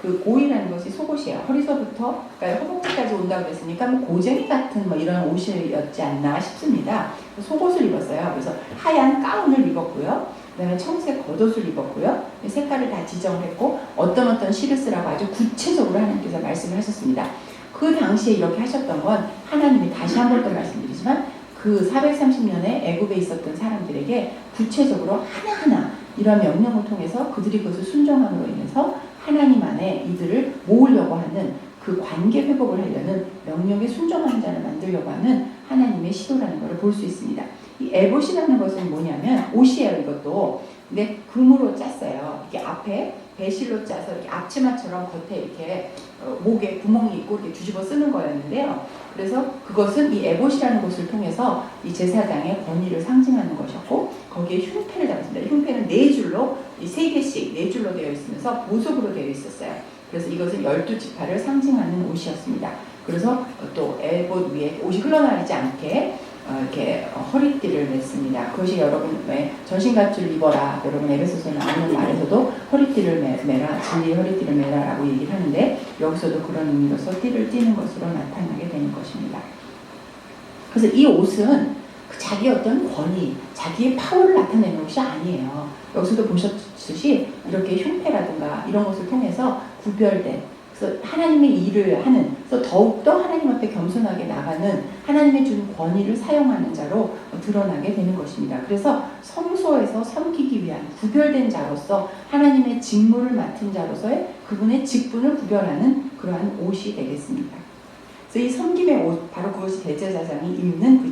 그 고이라는 것이 속옷이에요. 허리서부터 그러니까 허벅지까지 온다고 했으니까 고쟁이 같은 이런 옷이었지 않나 싶습니다. 속옷을 입었어요. 그래서 하얀 가운을 입었고요. 그 다음에 청색 겉옷을 입었고요. 색깔을 다 지정을 했고 어떤 실을 쓰라고 아주 구체적으로 하나님께서 말씀을 하셨습니다. 그 당시에 이렇게 하셨던 건 하나님이 다시 한 번 더 말씀드리지만 그 430년에 애굽에 있었던 사람들에게 구체적으로 하나하나 이런 명령을 통해서 그들이 그것을 순종함으로 인해서 하나님 안에 이들을 모으려고 하는 그 관계 회복을 하려는 명령에 순종하는 자를 만들려고 하는 하나님의 시도라는 것을 볼 수 있습니다. 이 에봇이라는 것은 뭐냐면 옷이에요. 이것도 근데 금으로 짰어요. 이게 앞에 배실로 짜서 이렇게 앞치마처럼 겉에 이렇게 목에 구멍이 있고 이렇게 뒤집어 쓰는 거였는데요. 그래서 그것은 이 에봇이라는 것을 통해서 이 제사장의 권위를 상징하는 것이었고, 거기에 흉패를 달았습니다. 흉패는 네 줄로, 이 세 개씩 네 줄로 되어 있으면서 보석으로 되어 있었어요. 그래서 이것은 12지파를 상징하는 옷이었습니다. 그래서 또 에봇 위에 옷이 흘러나가지 않게 이렇게 허리띠를 맸습니다. 그것이 여러분 왜 전신갑주를 입어라, 여러분 에베소서에 나오는 말에서도 허리띠를 매라, 진리의 허리띠를 매라라고 얘기를 하는데, 여기서도 그런 의미로서 띠를 띠는 것으로 나타나게 되는 것입니다. 그래서 이 옷은 자기의 어떤 권위, 자기의 파워를 나타내는 것이 아니에요. 여기서도 보셨듯이 이렇게 흉패라든가 이런 것을 통해서 구별된, 그래서 하나님의 일을 하는, 그래서 더욱더 하나님 앞에 겸손하게 나가는, 하나님의 준 권위를 사용하는 자로 드러나게 되는 것입니다. 그래서 성소에서 섬기기 위한 구별된 자로서, 하나님의 직무를 맡은 자로서의 그분의 직분을 구별하는 그러한 옷이 되겠습니다. 그래서 이 섬김의 옷, 바로 그것이 대제사장이 입는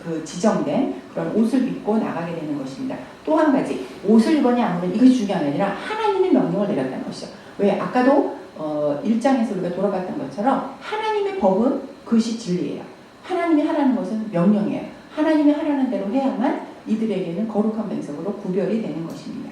그 지정된 그런 옷을 입고 나가게 되는 것입니다. 또 한 가지, 옷을 입었냐 안 입었냐 이것이 중요한 게 아니라 하나님의 명령을 내렸다는 것이죠. 왜? 아까도 1장에서 우리가 돌아봤던 것처럼 하나님의 법은 그것이 진리예요. 하나님이 하라는 것은 명령이에요. 하나님이 하라는 대로 해야만 이들에게는 거룩한 백성으로 구별이 되는 것입니다.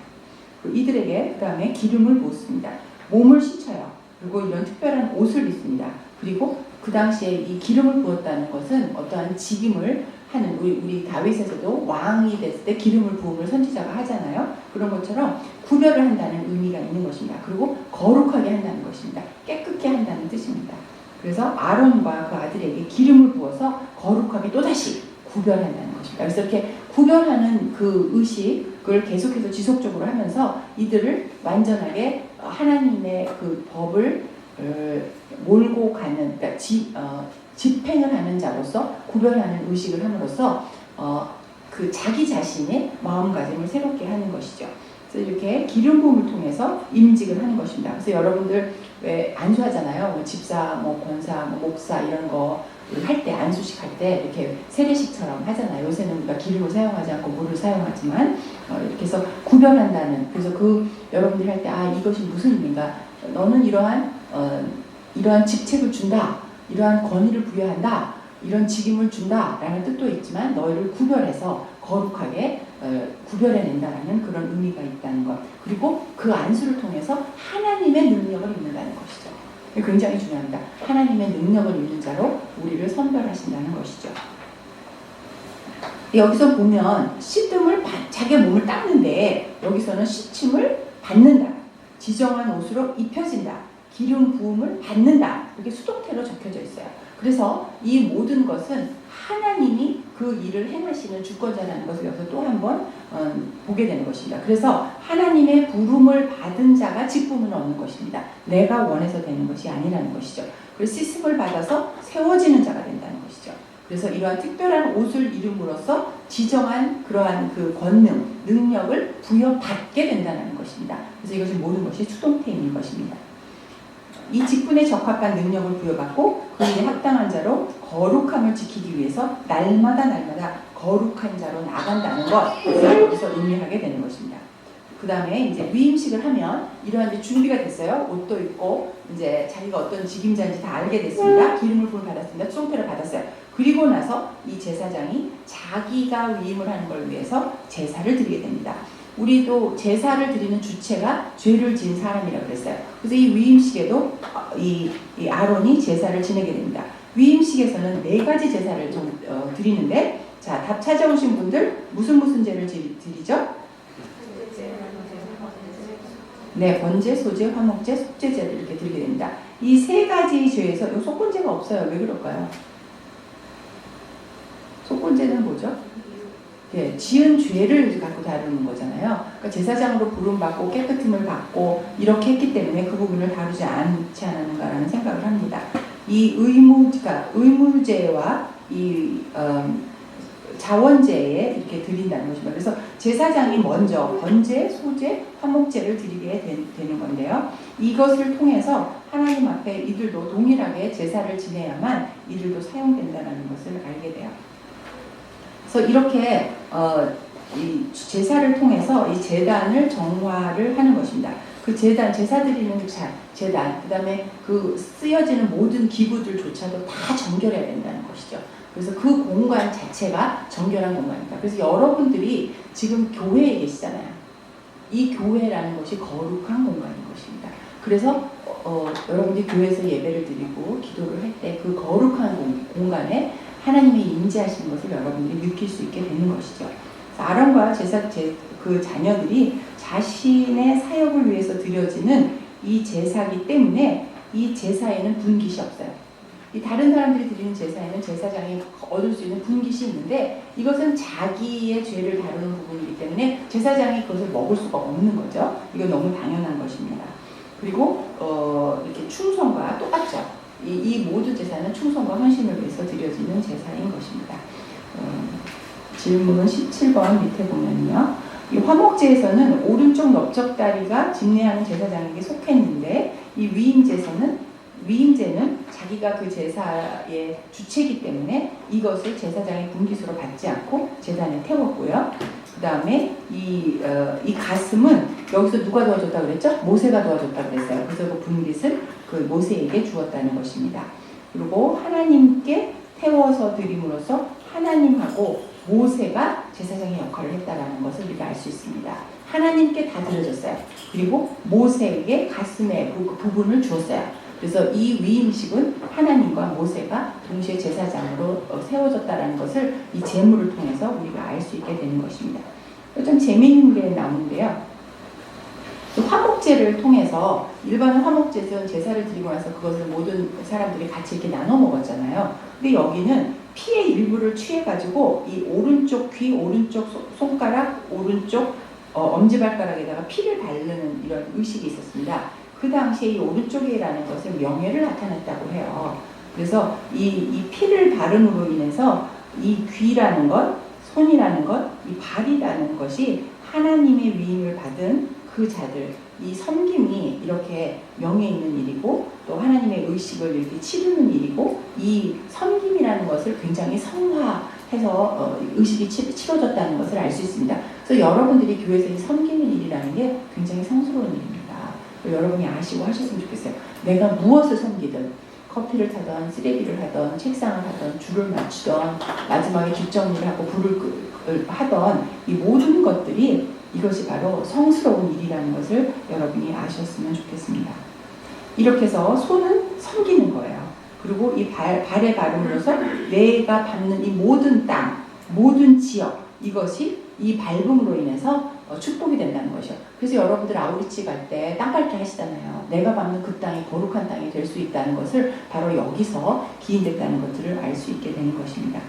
이들에게 그 다음에 기름을 부었습니다. 몸을 씻어요. 그리고 이런 특별한 옷을 입습니다. 그리고 그 당시에 이 기름을 부었다는 것은 어떠한 직임을 하는, 우리 다윗에서도 왕이 됐을 때 기름을 부음을 선지자가 하잖아요. 그런 것처럼 구별을 한다는 의미가 있는 것입니다. 그리고 거룩하게 한다는 것입니다. 깨끗게 한다는 뜻입니다. 그래서 아론과 그 아들에게 기름을 부어서 거룩하게 또다시 구별한다는 것입니다. 그래서 이렇게 구별하는 그 의식을 계속해서 지속적으로 하면서 이들을 완전하게 하나님의 그 법을 몰고 가는, 그러니까 집행을 하는 자로서 구별하는 의식을 함으로써 그 자기 자신의 마음가짐을 새롭게 하는 것이죠. 그래서 이렇게 기름 부음을 통해서 임직을 하는 것입니다. 그래서 여러분들 왜 안수하잖아요. 뭐 집사, 뭐 권사, 뭐 목사 이런 거 할 때, 안수식 할 때 이렇게 세례식처럼 하잖아요. 요새는 우리가 기름을 사용하지 않고 물을 사용하지만 이렇게 해서 구별한다는, 그래서 그 여러분들이 할 때 이것이 무슨 의미인가, 너는 이러한 직책을 준다, 이러한 권위를 부여한다, 이런 직임을 준다 라는 뜻도 있지만 너희를 구별해서 거룩하게 구별해낸다라는 그런 의미가 있다는 것, 그리고 그 안수를 통해서 하나님의 능력을 입는다는 것이죠. 굉장히 중요합니다. 하나님의 능력을 입는 자로 우리를 선별하신다는 것이죠. 여기서 보면 씻음을 자기의 몸을 닦는데, 여기서는 씻음을 받는다, 지정한 옷으로 입혀진다, 기름 부음을 받는다, 이렇게 수동태로 적혀져 있어요. 그래서 이 모든 것은 하나님이 그 일을 행하시는 주권자라는 것을 여기서 또 한 번 보게 되는 것입니다. 그래서 하나님의 부름을 받은 자가 직분을 얻는 것입니다. 내가 원해서 되는 것이 아니라는 것이죠. 그래서 씻음을 받아서 세워지는 자가 된다는 것이죠. 그래서 이러한 특별한 옷을 입음으로써 지정한 그러한 그 권능, 능력을 부여받게 된다는 것입니다. 그래서 이것이 모든 것이 수동태인 것입니다. 이 직분에 적합한 능력을 부여받고 그 일에 합당한 자로 거룩함을 지키기 위해서 날마다 거룩한 자로 나간다는 것을 여기서 의미하게 되는 것입니다. 그 다음에 이제 위임식을 하면 이러한 이제 준비가 됐어요. 옷도 입고 이제 자기가 어떤 직임자인지 다 알게 됐습니다. 기름을 부음을 받았습니다. 수동태를 받았어요. 그리고 나서 이 제사장이 자기가 위임을 하는 걸 위해서 제사를 드리게 됩니다. 우리도 제사를 드리는 주체가 죄를 지은 사람이라고 그랬어요. 그래서 이 위임식에도 이 아론이 제사를 지내게 됩니다. 위임식에서는 4가지 제사를 드리는데, 자, 답 찾아오신 분들 무슨 죄를 드리죠? 네, 번제, 소제, 화목제, 속죄제를 이렇게 드리게 됩니다. 이 3가지 죄에서 속건제가 없어요. 왜 그럴까요? 속건제는 뭐죠? 예, 지은 죄를 갖고 다루는 거잖아요. 그러니까 제사장으로 부름받고 깨끗함을 받고 이렇게 했기 때문에 그 부분을 다루지 않지 않았는가라는 생각을 합니다. 이 의무제와 이 자원제에 이렇게 드린다는 것입니다. 그래서 제사장이 먼저 번제, 소제, 화목제를 드리게 되는 건데요. 이것을 통해서 하나님 앞에 이들도 동일하게 제사를 지내야만 이들도 사용된다는 것을 알게 돼요. 그래서 이렇게 이 제사를 통해서 이 제단을 정화를 하는 것입니다. 그 제단, 제사 드리는 그 제단, 그 다음에 그 쓰여지는 모든 기구들조차도 다 정결해야 된다는 것이죠. 그래서 그 공간 자체가 정결한 공간입니다. 그래서 여러분들이 지금 교회에 계시잖아요. 이 교회라는 것이 거룩한 공간인 것입니다. 그래서 여러분들이 교회에서 예배를 드리고 기도를 할 때 그 거룩한 공간에 하나님이 임재하시는 것을 여러분들이 느낄 수 있게 되는 것이죠. 아론과 그 자녀들이 자신의 사역을 위해서 드려지는 이 제사기 때문에 이 제사에는 분깃이 없어요. 이 다른 사람들이 드리는 제사에는 제사장이 얻을 수 있는 분깃이 있는데 이것은 자기의 죄를 다루는 부분이기 때문에 제사장이 그것을 먹을 수가 없는 거죠. 이건 너무 당연한 것입니다. 그리고 이렇게 충성과 똑같죠. 이 모든 제사는 충성과 헌신을 위해서 드려지는 제사인 것입니다. 질문 17번 밑에 보면요. 이 화목제에서는 오른쪽 넓적다리가 집례하는 제사장에게 속했는데 이 위임제는 자기가 그 제사의 주체이기 때문에 이것을 제사장의 분깃으로 받지 않고 제단에 태웠고요. 그 다음에 이 가슴은 여기서 누가 도와줬다고 그랬죠? 모세가 도와줬다고 그랬어요. 그래서 그 분깃을 그 모세에게 주었다는 것입니다. 그리고 하나님께 태워서 드림으로써 하나님하고 모세가 제사장의 역할을 했다라는 것을 우리가 알 수 있습니다. 하나님께 다 드려졌어요. 그리고 모세에게 가슴의 부분을 주었어요. 그래서 이 위임식은 하나님과 모세가 동시에 제사장으로 세워졌다는 것을 이 제물을 통해서 우리가 알 수 있게 되는 것입니다. 좀 재미있는 게 나오는데요. 화목제를 통해서 일반 화목제는 제사를 드리고 나서 그것을 모든 사람들이 같이 이렇게 나눠 먹었잖아요. 근데 여기는 피의 일부를 취해가지고 이 오른쪽 귀, 오른쪽 손가락, 오른쪽 엄지발가락에다가 피를 바르는 이런 의식이 있었습니다. 그 당시에 이 오른쪽이라는 것은 명예를 나타냈다고 해요. 그래서 이 피를 바름으로 인해서 이 귀라는 것, 손이라는 것, 이 발이라는 것이 하나님의 위임을 받은 그 자들, 이 섬김이 이렇게 명예 있는 일이고 또 하나님의 의식을 이렇게 치르는 일이고 이 섬김이라는 것을 굉장히 성화해서 의식이 치러졌다는 것을 알 수 있습니다. 그래서 여러분들이 교회에서 이 섬기는 일이라는 게 굉장히 성스러운 일입니다. 여러분이 아시고 하셨으면 좋겠어요. 내가 무엇을 섬기든 커피를 타던 쓰레기를 하던 책상을 하던 줄을 맞추던 마지막에 뒷정리를 하고 불을 하던 이 모든 것들이 이것이 바로 성스러운 일이라는 것을 여러분이 아셨으면 좋겠습니다. 이렇게 해서 손은 섬기는 거예요. 그리고 이 발에 바름으로써 내가 밟는 이 모든 땅, 모든 지역, 이것이 이 밟음으로 인해서 축복이 된다는 것이요. 그래서 여러분들 아우리치 갈 때 땅 밟기 하시잖아요. 내가 밟는 그 땅이 거룩한 땅이 될 수 있다는 것을 바로 여기서 기인됐다는 것들을 알 수 있게 되는 것입니다.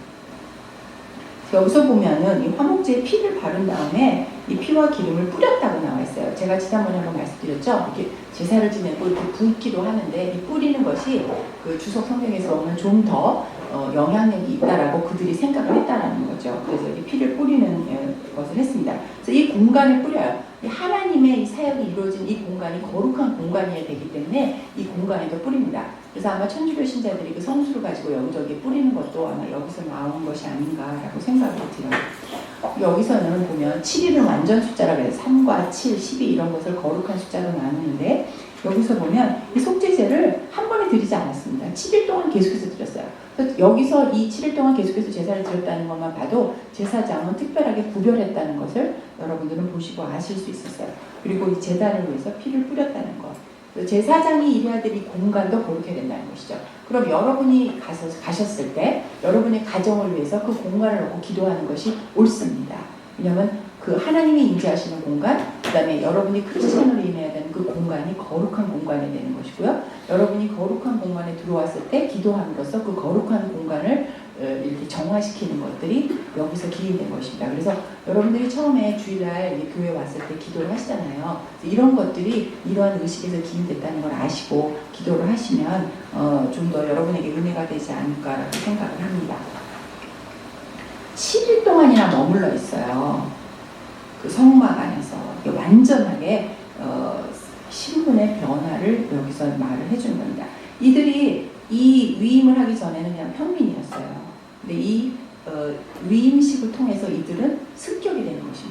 여기서 보면은 이 화목제에 피를 바른 다음에 이 피와 기름을 뿌렸다고 나와 있어요. 제가 지난번에 한번 말씀드렸죠. 이렇게 제사를 지내고 이렇게 붓기도 하는데 이 뿌리는 것이 그 주석 성경에서는 좀 더 영향력이 있다라고 그들이 생각을 했다라는 거죠. 그래서 이 피를 뿌리는 것을 했습니다. 그래서 이 공간을 뿌려요. 하나님의 이 사역이 이루어진 이 공간이 거룩한 공간이어야 되기 때문에 이 공간에도 뿌립니다. 그래서 아마 천주교 신자들이 그 성수를 가지고 여기저기 뿌리는 것도 아마 여기서 나온 것이 아닌가라고 생각이 들어요. 여기서는 보면 7일은 완전 숫자라고 해서 3과 7, 12 이런 것을 거룩한 숫자로 나누는데 여기서 보면 이 속죄제를 한 번에 드리지 않았습니다. 7일 동안 계속해서 드렸어요. 그래서 여기서 이 7일 동안 계속해서 제사를 드렸다는 것만 봐도 제사장은 특별하게 구별했다는 것을 여러분들은 보시고 아실 수 있었어요. 그리고 이 제단을 위해서 피를 뿌렸다는 것. 제사장이 일해야 될 이 공간도 거룩해야 된다는 것이죠. 그럼 여러분이 가셨을 때 여러분의 가정을 위해서 그 공간을 놓고 기도하는 것이 옳습니다. 왜냐하면 그 하나님이 임재하시는 공간, 그 다음에 여러분이 크리스천으로 임해야 되는 그 공간이 거룩한 공간이 되는 것이고요. 여러분이 거룩한 공간에 들어왔을 때 기도함으로써 그 거룩한 공간을 이렇게 정화시키는 것들이 여기서 기인된 것입니다. 그래서 여러분들이 처음에 주일날 교회 왔을 때 기도를 하시잖아요. 이런 것들이 이러한 의식에서 기인됐다는 걸 아시고 기도를 하시면 좀 더 여러분에게 은혜가 되지 않을까라고 생각을 합니다. 7일 동안이나 머물러 있어요. 그 성막 안에서 완전하게 신분의 변화를 여기서 말을 해주는 겁니다. 이들이 이 위임을 하기 전에는 그냥 평민이었어요. 근데 이 위임식을 통해서 이들은 습격이 되는 것입니다.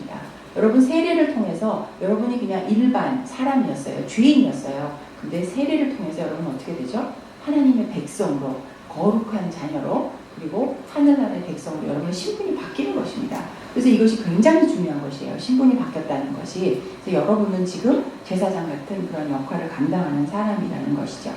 여러분 세례를 통해서 여러분이 그냥 일반 사람이었어요. 죄인이었어요. 근데 세례를 통해서 여러분 어떻게 되죠? 하나님의 백성으로, 거룩한 자녀로, 그리고 하늘나라의 백성으로 여러분의 신분이 바뀌는 것입니다. 그래서 이것이 굉장히 중요한 것이에요. 신분이 바뀌었다는 것이. 그래서 여러분은 지금 제사장 같은 그런 역할을 감당하는 사람이라는 것이죠.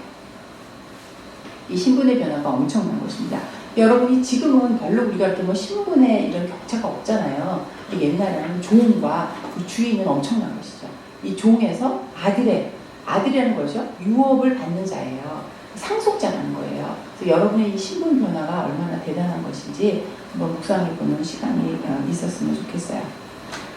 이 신분의 변화가 엄청난 것입니다. 여러분이 지금은 별로 우리가 이렇게 뭐 신분에 이런 격차가 없잖아요. 옛날에는 종과 그 주인은 엄청난 것이죠. 이 종에서 아들이라는 것이요. 유업을 받는 자예요. 상속자라는 거예요. 그래서 여러분의 이 신분 변화가 얼마나 대단한 것인지 한번 묵상해보는 시간이 있었으면 좋겠어요.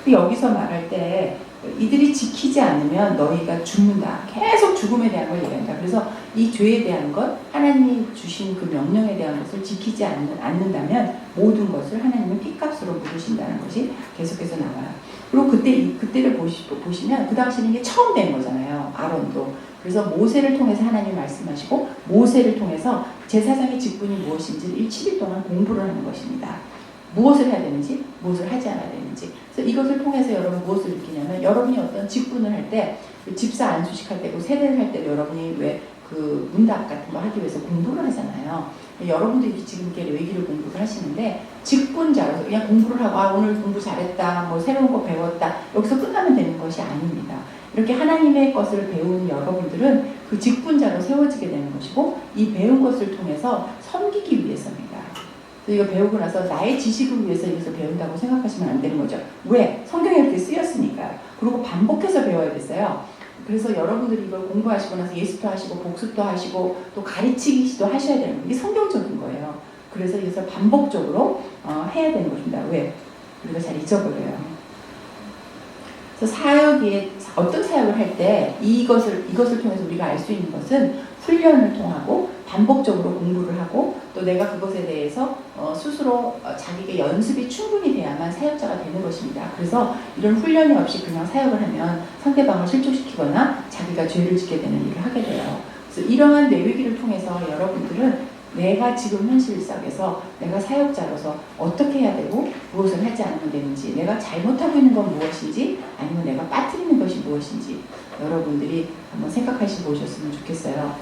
여기서 말할 때 이들이 지키지 않으면 너희가 죽는다. 계속 죽음에 대한 걸 얘기한다. 그래서 이 죄에 대한 것, 하나님이 주신 그 명령에 대한 것을 지키지 않는다면 모든 것을 하나님은 핏값으로 물으신다는 것이 계속해서 나와요. 그리고 그때를 보시면 그 당시는 이게 처음 된 거잖아요. 아론도. 그래서 모세를 통해서 하나님이 말씀하시고 모세를 통해서 제사장의 직분이 무엇인지를 7일 동안 공부를 하는 것입니다. 무엇을 해야 되는지, 무엇을 하지 않아야 되는지. 그래서 이것을 통해서 여러분 무엇을 느끼냐면 여러분이 어떤 직분을 할 때, 집사 안수식 할 때고 세례를 할 때도 여러분이 왜 그 문답 같은 거 하기 위해서 공부를 하잖아요. 여러분들이 지금 이렇게 레위기를 공부를 하시는데 직분자로서 그냥 공부를 하고 오늘 공부 잘했다, 뭐 새로운 거 배웠다, 여기서 끝나면 되는 것이 아닙니다. 이렇게 하나님의 것을 배운 여러분들은 그 직분자로 세워지게 되는 것이고 이 배운 것을 통해서 섬기기 위해서입니다. 이거 배우고 나서 나의 지식을 위해서 이것을 배운다고 생각하시면 안 되는 거죠. 왜? 성경에 이렇게 쓰였으니까요. 그리고 반복해서 배워야겠어요. 그래서 여러분들이 이걸 공부하시고 나서 예습도 하시고 복습도 하시고 또 가르치기도 하셔야 되는 거예요. 이게 성경적인 거예요. 그래서 이것을 반복적으로 해야 되는 것입니다. 왜? 우리가 잘 잊어버려요. 그래서 사역에 어떤 사역을 할 때 이것을 통해서 우리가 알 수 있는 것은 훈련을 통하고 반복적으로 공부를 하고 또 내가 그것에 대해서 스스로 자기가 연습이 충분히 돼야만 사역자가 되는 것입니다. 그래서 이런 훈련이 없이 그냥 사역을 하면 상대방을 실족시키거나 자기가 죄를 짓게 되는 일을 하게 돼요. 그래서 이러한 내위기를 통해서 여러분들은 내가 지금 현실 속에서 내가 사역자로서 어떻게 해야 되고 무엇을 하지 않으면 되는지, 내가 잘못하고 있는 건 무엇인지 아니면 내가 빠뜨리는 것이 무엇인지 여러분들이 한번 생각하시 보셨으면 좋겠어요.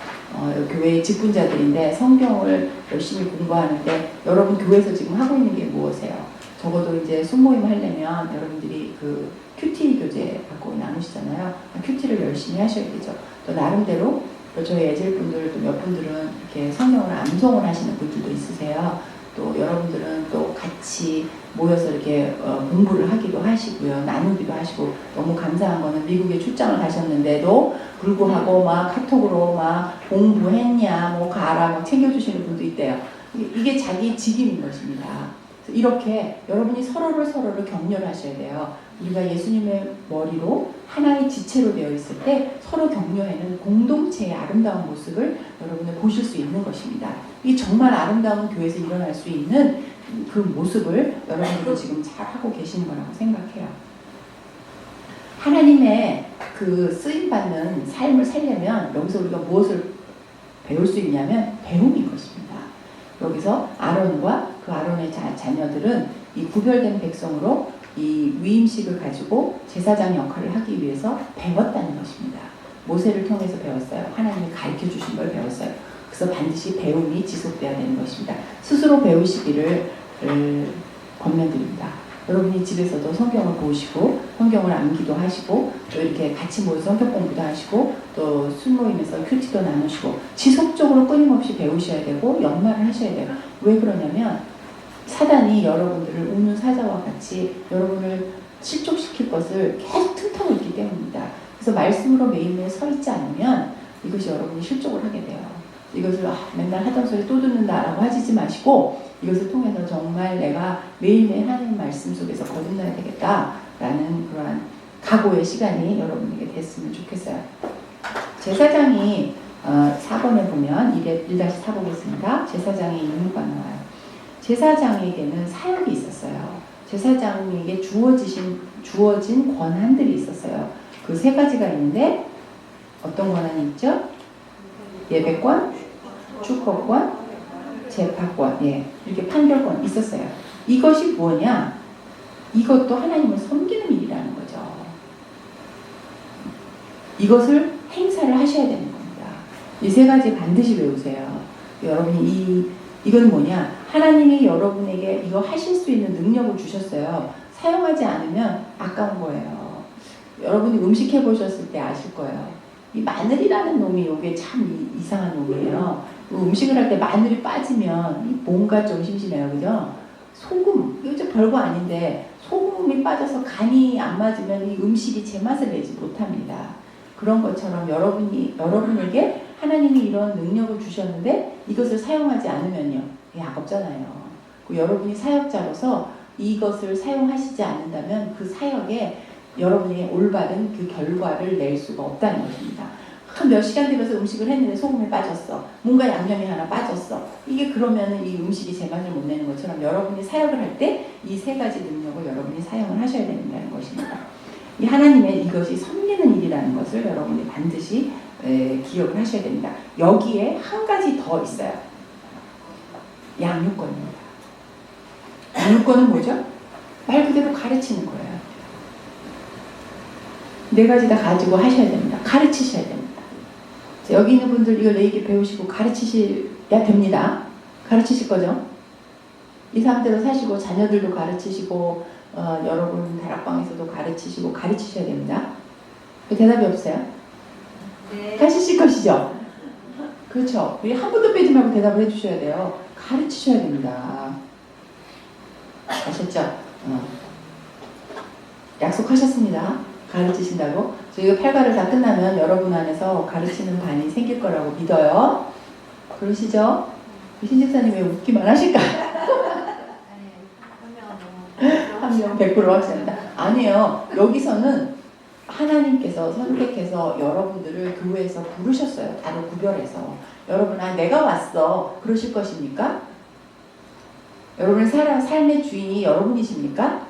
교회의 직분자들인데 성경을 열심히 공부하는데 여러분 교회에서 지금 하고 있는 게 무엇이에요? 적어도 이제 순모임 하려면 여러분들이 그 큐티 교재 갖고 나누시잖아요. 큐티를 열심히 하셔야 되죠. 또 나름대로 저희 애질분들 또 몇 분들은 이렇게 성경을 암송을 하시는 분들도 있으세요. 또 여러분들은 또 같이 모여서 이렇게 공부를 하기도 하시고요. 나누기도 하시고 너무 감사한 거는 미국에 출장을 가셨는데도 불구하고 막 카톡으로 막 공부했냐 뭐 가라 막 챙겨주시는 분도 있대요. 이게 자기 직임인 것입니다. 이렇게 여러분이 서로를 격려를 하셔야 돼요. 우리가 예수님의 머리로 하나의 지체로 되어 있을 때 서로 격려하는 공동체의 아름다운 모습을 여러분이 보실 수 있는 것입니다. 이 정말 아름다운 교회에서 일어날 수 있는 그 모습을 여러분들이 지금 잘 하고 계시는 거라고 생각해요. 하나님의 그 쓰임받는 삶을 살려면 여기서 우리가 무엇을 배울 수 있냐면 배움인 것입니다. 여기서 아론과 그 아론의 자녀들은 이 구별된 백성으로 이 위임식을 가지고 제사장 역할을 하기 위해서 배웠다는 것입니다. 모세를 통해서 배웠어요. 하나님이 가르쳐 주신 걸 배웠어요. 그래서 반드시 배움이 지속돼야 되는 것입니다. 스스로 배우시기를 권면드립니다. 여러분이 집에서도 성경을 보시고 성경을 암기도 하시고 또 이렇게 같이 모여서 성경 공부도 하시고 또 술 모임에서 큐티도 나누시고 지속적으로 끊임없이 배우셔야 되고 연말을 하셔야 돼요. 왜 그러냐면 사단이 여러분들을 우는 사자와 같이 여러분을 실족시킬 것을 계속 틈타고 있기 때문입니다. 그래서 말씀으로 매일매일 서 있지 않으면 이것이 여러분이 실족을 하게 돼요. 이것을 맨날 하던 소리 또 듣는다라고 하시지 마시고 이것을 통해서 정말 내가 매일매일 하나님 말씀 속에서 거듭나야 되겠다라는 그러한 각오의 시간이 여러분에게 됐으면 좋겠어요. 제사장이 4번에 보면 1-4 보겠습니다. 제사장의 임무가 나와요. 제사장에게는 사역이 있었어요. 제사장에게 주어진 권한들이 있었어요. 그 3가지가 있는데 어떤 권한이 있죠? 예배권, 축복권, 재판권, 이렇게 판결권 있었어요. 이것이 뭐냐? 이것도 하나님을 섬기는 일이라는 이것을 행사를 하셔야 되는 겁니다. 이 세 가지 반드시 외우세요. 여러분이 이건 뭐냐? 하나님이 여러분에게 이거 하실 수 있는 능력을 주셨어요. 사용하지 않으면 아까운 거예요. 여러분이 음식 해보셨을 때 아실 거예요. 이 마늘이라는 놈이 이게 참 이상한 놈이에요. 음식을 할 때 마늘이 빠지면 뭔가 좀 심심해요. 그죠? 소금, 이거 좀 별거 아닌데 소금이 빠져서 간이 안 맞으면 이 음식이 제맛을 내지 못합니다. 그런 것처럼 여러분에게 하나님이 이런 능력을 주셨는데 이것을 사용하지 않으면요. 아깝잖아요. 여러분이 사역자로서 이것을 사용하시지 않는다면 그 사역에 여러분이 올바른 그 결과를 낼 수가 없다는 것입니다. 몇 시간 들여서 음식을 했는데 소금이 빠졌어. 뭔가 양념이 하나 빠졌어. 이게 그러면은 이 음식이 제맛을 못 내는 것처럼 여러분이 사역을 할 때 이 세 가지 능력을 여러분이 사용을 하셔야 된다는 것입니다. 이 하나님의 이것이 섬기는 일이라는 것을 여러분이 반드시 기억을 하셔야 됩니다. 여기에 한 가지 더 있어요. 양육권입니다. 양육권은 뭐죠? 말 그대로 가르치는 거예요. 네 가지 다 가지고 하셔야 됩니다. 가르치셔야 됩니다. 여기 있는 분들 이걸 내게 배우시고 가르치셔야 됩니다. 가르치실 거죠? 이 상태로 사시고 자녀들도 가르치시고 여러분 다락방에서도 가르치시고 가르치셔야 됩니다. 대답이 없어요? 네. 하실 것이죠? 그렇죠. 한 번도 빼지 말고 대답을 해주셔야 돼요. 가르치셔야 됩니다. 아셨죠? 약속하셨습니다. 가르치신다고. 저희가 8가를 다 끝나면 여러분 안에서 가르치는 반이 생길 거라고 믿어요. 그러시죠? 신집사님 왜 웃기만 하실까요? 한 명 100% 확신합니다. 아니에요. 여기서는 하나님께서 선택해서 여러분들을 교회에서 부르셨어요. 다른 구별해서. 여러분, 내가 왔어. 그러실 것입니까? 여러분의 삶의 주인이 여러분이십니까?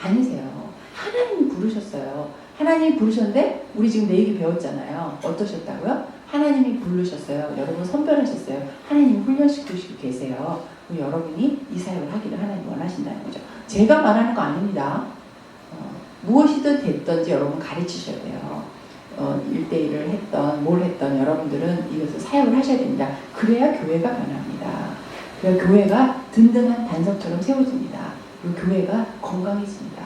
아니세요. 하나님이 부르셨어요. 하나님이 부르셨는데 우리 지금 내 얘기 배웠잖아요. 어떠셨다고요? 하나님이 부르셨어요. 여러분 선별하셨어요. 하나님이 훈련시키시고 계세요. 그럼 여러분이 이 사역을 하기를 하나님 원하신다는 거죠. 제가 말하는 거 아닙니다. 무엇이든 됐든지 여러분 가르치셔야 돼요. 1대1을 했던 뭘 했던 여러분들은 이것을 사역을 하셔야 됩니다. 그래야 교회가 변합니다. 그래야 교회가 든든한 반석처럼 세워집니다. 그리고 교회가 건강해집니다.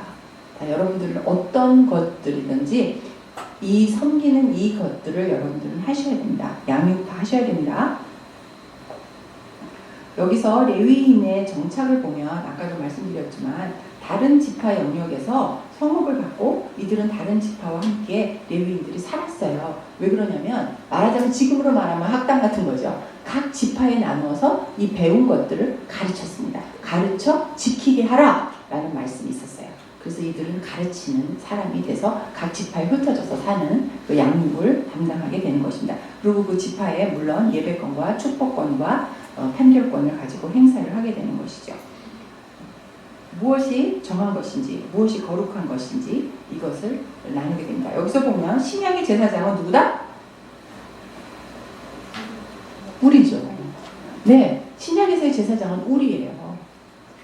여러분들은 어떤 것들이든지 이 섬기는 이 것들을 여러분들은 하셔야 됩니다. 양육 다 하셔야 됩니다. 여기서 레위인의 정착을 보면 아까도 말씀드렸지만 다른 지파 영역에서 성읍을 갖고 이들은 다른 지파와 함께 레위인들이 살았어요. 왜 그러냐면 말하자면 지금으로 말하면 학당 같은 거죠. 각 지파에 나누어서 이 배운 것들을 가르쳤습니다. 가르쳐 지키게 하라 라는 말씀이 있었어요. 그래서 이들은 가르치는 사람이 돼서 각 지파에 흩어져서 사는 그 양육을 담당하게 되는 것입니다. 그리고 그 지파에 물론 예배권과 축복권과 판결권을 가지고 행사를 하게 되는 것이죠. 무엇이 정한 것인지 무엇이 거룩한 것인지 이것을 나누게 됩니다. 여기서 보면 신약의 제사장은 누구다? 우리죠. 네, 신약에서의 제사장은 우리예요.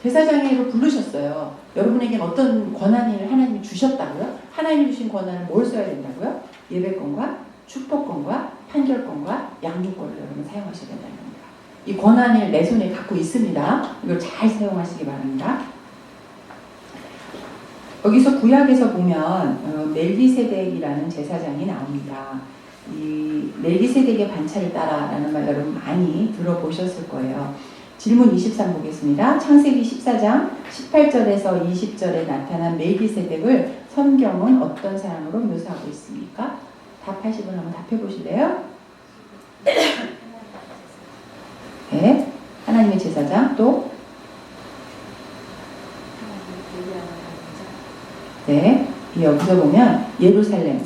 제사장으로 부르셨어요. 여러분에게는 어떤 권한을 하나님이 주셨다고요? 하나님이 주신 권한을 뭘 써야 된다고요? 예배권과 축복권과 판결권과 양육권을 여러분 사용하셔야 된다는 겁니다. 이 권한을 내 손에 갖고 있습니다. 이걸 잘 사용하시기 바랍니다. 여기서 구약에서 보면 멜기세덱이라는 제사장이 나옵니다. 이 멜기세덱의 반차를 따라라는 말 여러분 많이 들어보셨을 거예요. 질문 23 보겠습니다. 창세기 14장 18절에서 20절에 나타난 멜기세덱을 성경은 어떤 사람으로 묘사하고 있습니까? 답하시고 한번 답해 보실래요? 네, 하나님의 제사장. 또 네, 여기서 보면 예루살렘,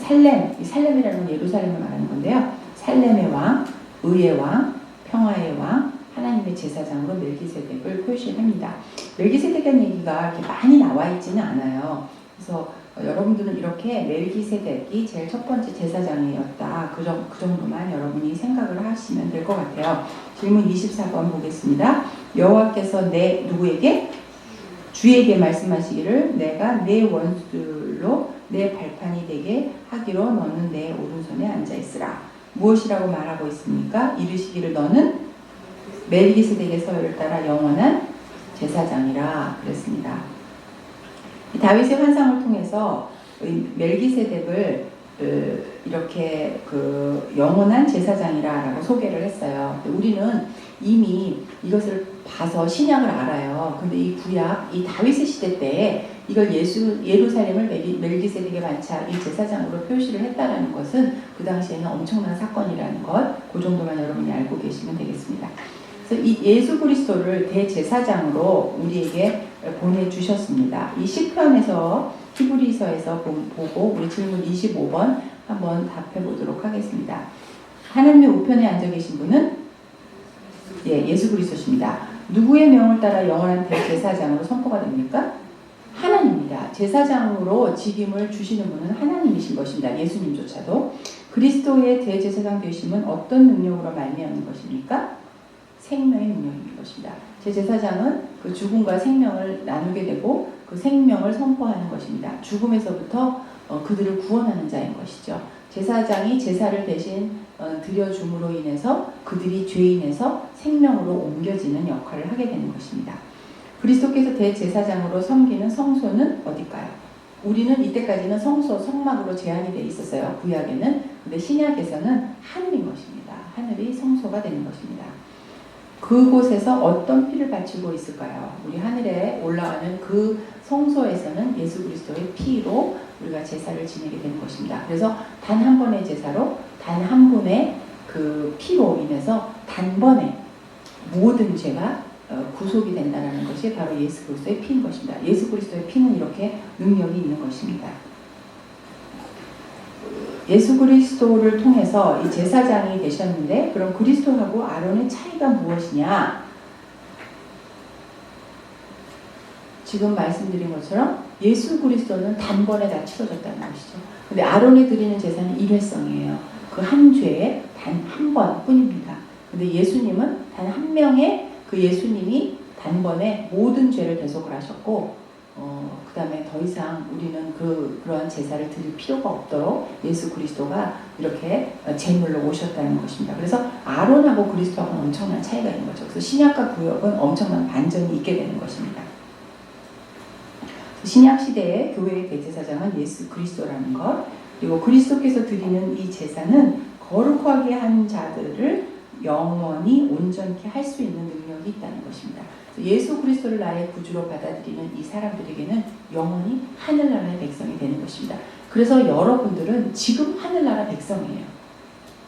이 살렘이라는 건 예루살렘을 말하는 건데요. 살렘의 왕, 의의 왕, 평화의 왕, 하나님의 제사장으로 멜기세덱을 표시합니다. 멜기세덱이라는 얘기가 이렇게 많이 나와 있지는 않아요. 그래서 여러분들은 이렇게 멜기세덱이 제일 첫 번째 제사장이었다. 그 정도만 여러분이 생각을 하시면 될 것 같아요. 질문 24번 보겠습니다. 여호와께서 누구에게? 주에게 말씀하시기를 내가 내 원수들로 내 발판이 되게 하기로 너는 내 오른손에 앉아 있으라. 무엇이라고 말하고 있습니까? 이르시기를 너는 멜기세덱의 서열을 따라 영원한 제사장이라 그랬습니다. 다윗의 환상을 통해서 멜기세덱을 이렇게 영원한 제사장이라고 소개를 했어요. 우리는 이미 이것을 봐서 신약을 알아요. 근데 이 구약, 이 다윗의 시대 때 이걸 예루살렘을 멜기세덱의 반차 이 제사장으로 표시를 했다라는 것은 그 당시에는 엄청난 사건이라는 것, 그 정도만 여러분이 알고 계시면 되겠습니다. 그래서 이 예수 그리스도를 대제사장으로 우리에게 보내주셨습니다. 이 시편에서 히브리서에서 보고 우리 질문 25번 한번 답해 보도록 하겠습니다. 하나님의 우편에 앉아 계신 분은 예수 그리스도십니다. 누구의 명을 따라 영원한 대제사장으로 선포가 됩니까? 하나님입니다. 제사장으로 직임을 주시는 분은 하나님이신 것입니다. 예수님조차도. 그리스도의 대제사장 되심은 어떤 능력으로 말미암는 것입니까? 생명의 능력인 것입니다. 제사장은 그 죽음과 생명을 나누게 되고 그 생명을 선포하는 것입니다. 죽음에서부터 그들을 구원하는 자인 것이죠. 제사장이 제사를 대신 드려줌으로 인해서 그들이 죄인에서 생명으로 옮겨지는 역할을 하게 되는 것입니다. 그리스도께서 대제사장으로 섬기는 성소는 어딜까요? 우리는 이때까지는 성소, 성막으로 제한이 되어 있었어요. 구약에는. 근데 신약에서는 하늘인 것입니다. 하늘이 성소가 되는 것입니다. 그곳에서 어떤 피를 바치고 있을까요? 우리 하늘에 올라가는 그 성소에서는 예수 그리스도의 피로 우리가 제사를 지내게 되는 것입니다. 그래서 단 한 번의 제사로 단 한 분의 그 피로 인해서 단번에 모든 죄가 구속이 된다는 것이 바로 예수 그리스도의 피인 것입니다. 예수 그리스도의 피는 이렇게 능력이 있는 것입니다. 예수 그리스도를 통해서 이 제사장이 되셨는데 그럼 그리스도하고 아론의 차이가 무엇이냐? 지금 말씀드린 것처럼 예수 그리스도는 단번에 다 치러졌다는 것이죠. 근데 아론이 드리는 제사는 일회성이에요. 그 한 죄에 단 한 번뿐입니다. 근데 예수님은 단 한 명의 그 예수님이 단번에 모든 죄를 대속을 하셨고 그 다음에 더 이상 우리는 그러한 제사를 드릴 필요가 없도록 예수 그리스도가 이렇게 제물로 오셨다는 것입니다. 그래서 아론하고 그리스도하고는 엄청난 차이가 있는 거죠. 그래서 신약과 구약은 엄청난 반전이 있게 되는 것입니다. 신약 시대의 교회의 대제사장은 예수 그리스도라는 것, 그리고 그리스도께서 드리는 이 제사는 거룩하게 한 자들을 영원히 온전케 할 수 있는 능력이 있다는 것입니다. 예수 그리스도를 나의 구주로 받아들이는 이 사람들에게는 영원히 하늘나라의 백성이 되는 것입니다. 그래서 여러분들은 지금 하늘나라 백성이에요.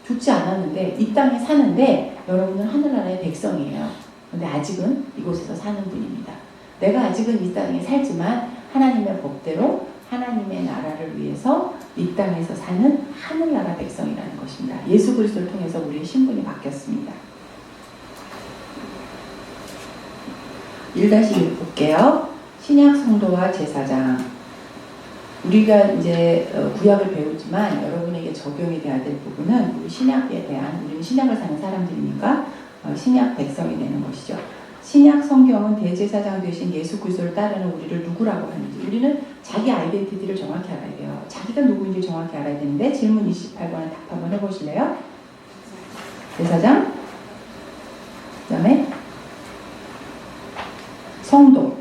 죽지 않았는데 이 땅에 사는데 여러분은 하늘나라의 백성이에요. 그런데 아직은 이곳에서 사는 분입니다. 내가 아직은 이 땅에 살지만 하나님의 법대로 하나님의 나라를 위해서 이 땅에서 사는 하늘나라 백성이라는 것입니다. 예수 그리스도를 통해서 우리의 신분이 바뀌었습니다. 1-6 볼게요. 신약 성도와 제사장. 우리가 이제 구약을 배우지만 여러분에게 적용이 돼야 될 부분은 우리 신약에 대한, 우리는 신약을 사는 사람들이니까 신약 백성이 되는 것이죠. 신약 성경은 대제사장 되신 예수 그리스도를 따르는 우리를 누구라고 하는지, 우리는 자기 아이덴티티를 정확히 알아야 돼요. 자기가 누구인지 정확히 알아야 되는데 질문 28번에 답 한번 해보실래요? 제사장, 그 다음에 성도,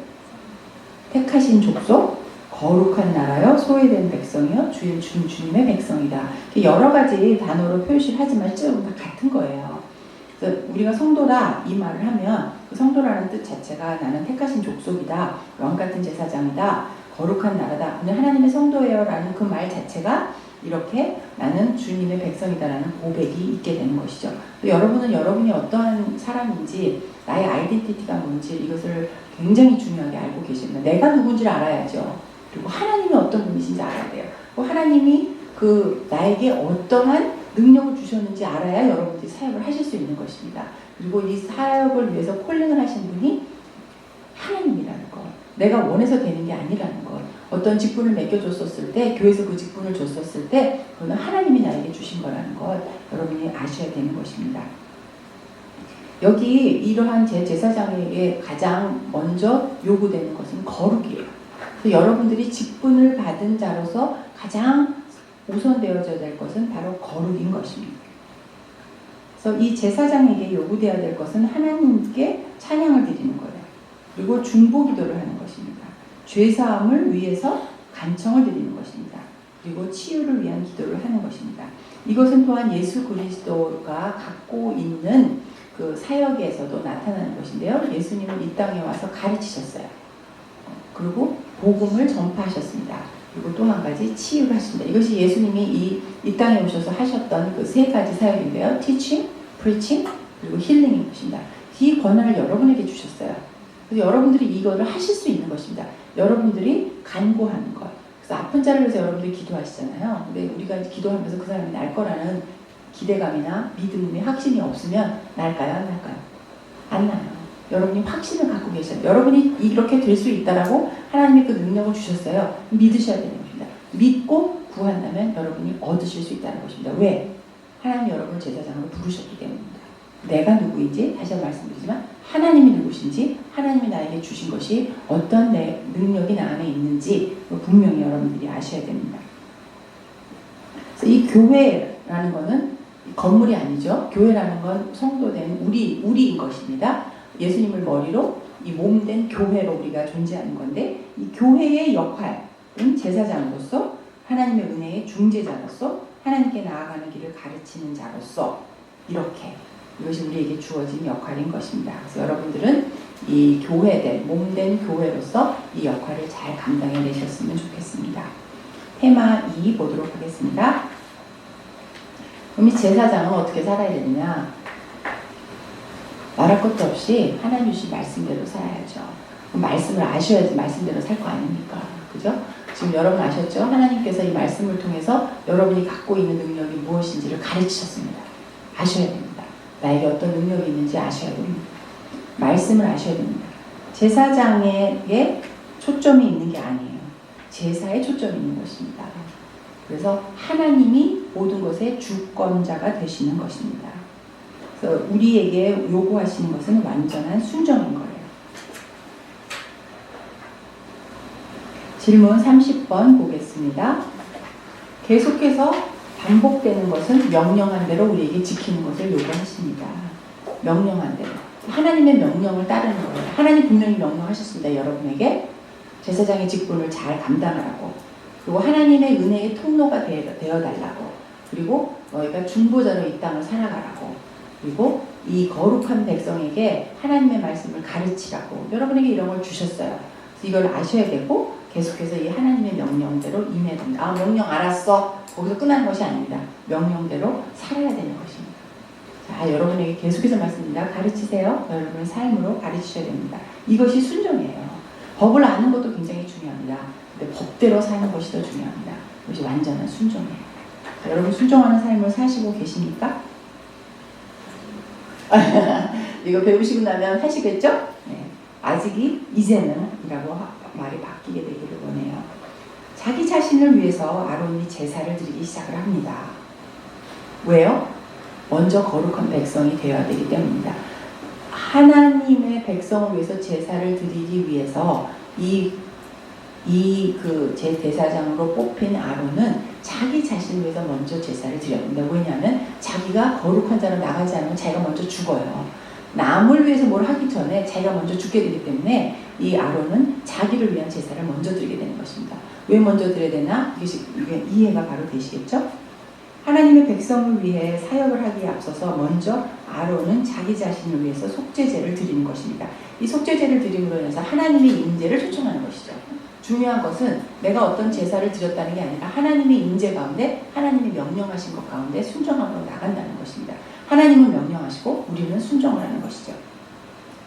택하신 족속, 거룩한 나라요, 소외된 백성이요, 주님의 백성이다. 여러 가지 단어로 표시를 하지만 실제로 다 같은 거예요. 그래서 우리가 성도다 이 말을 하면 그 성도라는 뜻 자체가 나는 택하신 족속이다, 왕같은 제사장이다, 거룩한 나라다, 오늘 하나님의 성도예요 라는 그 말 자체가 이렇게 나는 주님의 백성이다라는 고백이 있게 되는 것이죠. 여러분은 여러분이 어떠한 사람인지, 나의 아이덴티티가 뭔지 이것을 굉장히 중요하게 알고 계십니다. 내가 누군지를 알아야죠. 그리고 하나님이 어떤 분이신지 알아야 돼요. 하나님이 나에게 어떠한 능력을 주셨는지 알아야 여러분들이 사역을 하실 수 있는 것입니다. 그리고 이 사역을 위해서 콜링을 하신 분이 하나님이라는 것, 내가 원해서 되는 게 아니라는 것, 어떤 직분을 맡겨줬었을 때, 교회에서 그 직분을 줬었을 때 그거는 하나님이 나에게 주신 거라는 것 여러분이 아셔야 되는 것입니다. 여기 이러한 제사장에게 가장 먼저 요구되는 것은 거룩이에요. 그래서 여러분들이 직분을 받은 자로서 가장 우선되어져야 될 것은 바로 거룩인 것입니다. 그래서 이 제사장에게 요구되어야 될 것은 하나님께 찬양을 드리는 거예요. 그리고 중보기도를 하는 것입니다. 죄사함을 위해서 간청을 드리는 것입니다. 그리고 치유를 위한 기도를 하는 것입니다. 이것은 또한 예수 그리스도가 갖고 있는 그 사역에서도 나타나는 것인데요. 예수님은 이 땅에 와서 가르치셨어요. 그리고 복음을 전파하셨습니다. 그리고 또 한 가지 치유를 하십니다. 이것이 예수님이 이 땅에 오셔서 하셨던 그 세 가지 사역인데요. teaching, preaching, 그리고 healing인 것입니다. 이 권한을 여러분에게 주셨어요. 그래서 여러분들이 이거를 하실 수 있는 것입니다. 여러분들이 간구하는 것. 그래서 아픈 자를 위해서 여러분들이 기도하시잖아요. 근데 우리가 기도하면서 그 사람이 날 거라는 기대감이나 믿음의 확신이 없으면 날까요? 안 날까요? 안 나요. 여러분이 확신을 갖고 계셔요. 여러분이 이렇게 될 수 있다라고 하나님이 그 능력을 주셨어요. 믿으셔야 되는 것입니다. 믿고 구한다면 여러분이 얻으실 수 있다는 것입니다. 왜? 하나님 여러분을 제사장으로 부르셨기 때문입니다. 내가 누구인지 다시 한번 말씀드리지만 하나님이 누구신지 하나님이 나에게 주신 것이 어떤 내 능력이 나 안에 있는지 분명히 여러분들이 아셔야 됩니다. 그래서 이 교회라는 것은 건물이 아니죠. 교회라는 건 성도된 우리인 것입니다. 예수님을 머리로 이 몸된 교회로 우리가 존재하는 건데 이 교회의 역할은 제사장으로서 하나님의 은혜의 중재자로서 하나님께 나아가는 길을 가르치는 자로서 이렇게 이것이 우리에게 주어진 역할인 것입니다. 그래서 여러분들은 이 교회된 몸된 교회로서 이 역할을 잘 감당해 내셨으면 좋겠습니다. 테마 2 보도록 하겠습니다. 그럼 이 제사장은 어떻게 살아야 되느냐? 말할 것도 없이 하나님 주신 말씀대로 살아야죠. 말씀을 아셔야지 말씀대로 살 거 아닙니까? 그죠? 지금 여러분 아셨죠? 하나님께서 이 말씀을 통해서 여러분이 갖고 있는 능력이 무엇인지를 가르치셨습니다. 아셔야 됩니다. 나에게 어떤 능력이 있는지 아셔야 됩니다. 말씀을 아셔야 됩니다. 제사장에게 초점이 있는 게 아니에요. 제사에 초점이 있는 것입니다. 그래서 하나님이 모든 것의 주권자가 되시는 것입니다. 그래서 우리에게 요구하시는 것은 완전한 순종인 거예요. 질문 30번 보겠습니다. 계속해서 반복되는 것은 명령한 대로 우리에게 지키는 것을 요구하십니다. 명령한 대로. 하나님의 명령을 따르는 거예요. 하나님 분명히 명령하셨습니다. 여러분에게 제사장의 직분을 잘 감당하라고. 그리고 하나님의 은혜의 통로가 되어달라고. 그리고 너희가 중보자로 이 땅을 살아가라고. 그리고 이 거룩한 백성에게 하나님의 말씀을 가르치라고. 여러분에게 이런 걸 주셨어요. 그래서 이걸 아셔야 되고 계속해서 이 하나님의 명령대로 임해야 됩니다. 아, 명령 알았어. 거기서 끝나는 것이 아닙니다. 명령대로 살아야 되는 것입니다. 자, 여러분에게 계속해서 말씀드립니다. 가르치세요. 여러분의 삶으로 가르치셔야 됩니다. 이것이 순종이에요. 법을 아는 것도 굉장히 중요합니다. 근데 법대로 사는 것이 더 중요합니다. 이것이 완전한 순종이에요. 자, 여러분 순종하는 삶을 사시고 계십니까? 이거 배우시고 나면 하시겠죠? 네. 아직이 이제는 이라고 말이 바뀌게 되기를 원해요. 자기 자신을 위해서 아론이 제사를 드리기 시작을 합니다. 왜요? 먼저 거룩한 백성이 되어야 되기 때문입니다. 하나님의 백성을 위해서 제사를 드리기 위해서 제 대사장으로 뽑힌 아론은 자기 자신을 위해서 먼저 제사를 드려야 됩니다. 왜냐하면 자기가 거룩한 자로 나가지 않으면 자기가 먼저 죽어요. 남을 위해서 뭘 하기 전에 자기가 먼저 죽게 되기 때문에 이 아론은 자기를 위한 제사를 먼저 드리게 되는 것입니다. 왜 먼저 드려야 되나? 이게 이해가 바로 되시겠죠? 하나님의 백성을 위해 사역을 하기에 앞서서 먼저 아론은 자기 자신을 위해서 속죄제를 드리는 것입니다. 이 속죄제를 드림으로 인해서 하나님의 임재를 초청하는 것이죠. 중요한 것은 내가 어떤 제사를 드렸다는 게 아니라 하나님의 임재 가운데 하나님이 명령하신 것 가운데 순종하고 나간다는 것입니다. 하나님은 명령하시고 우리는 순종을 하는 것이죠.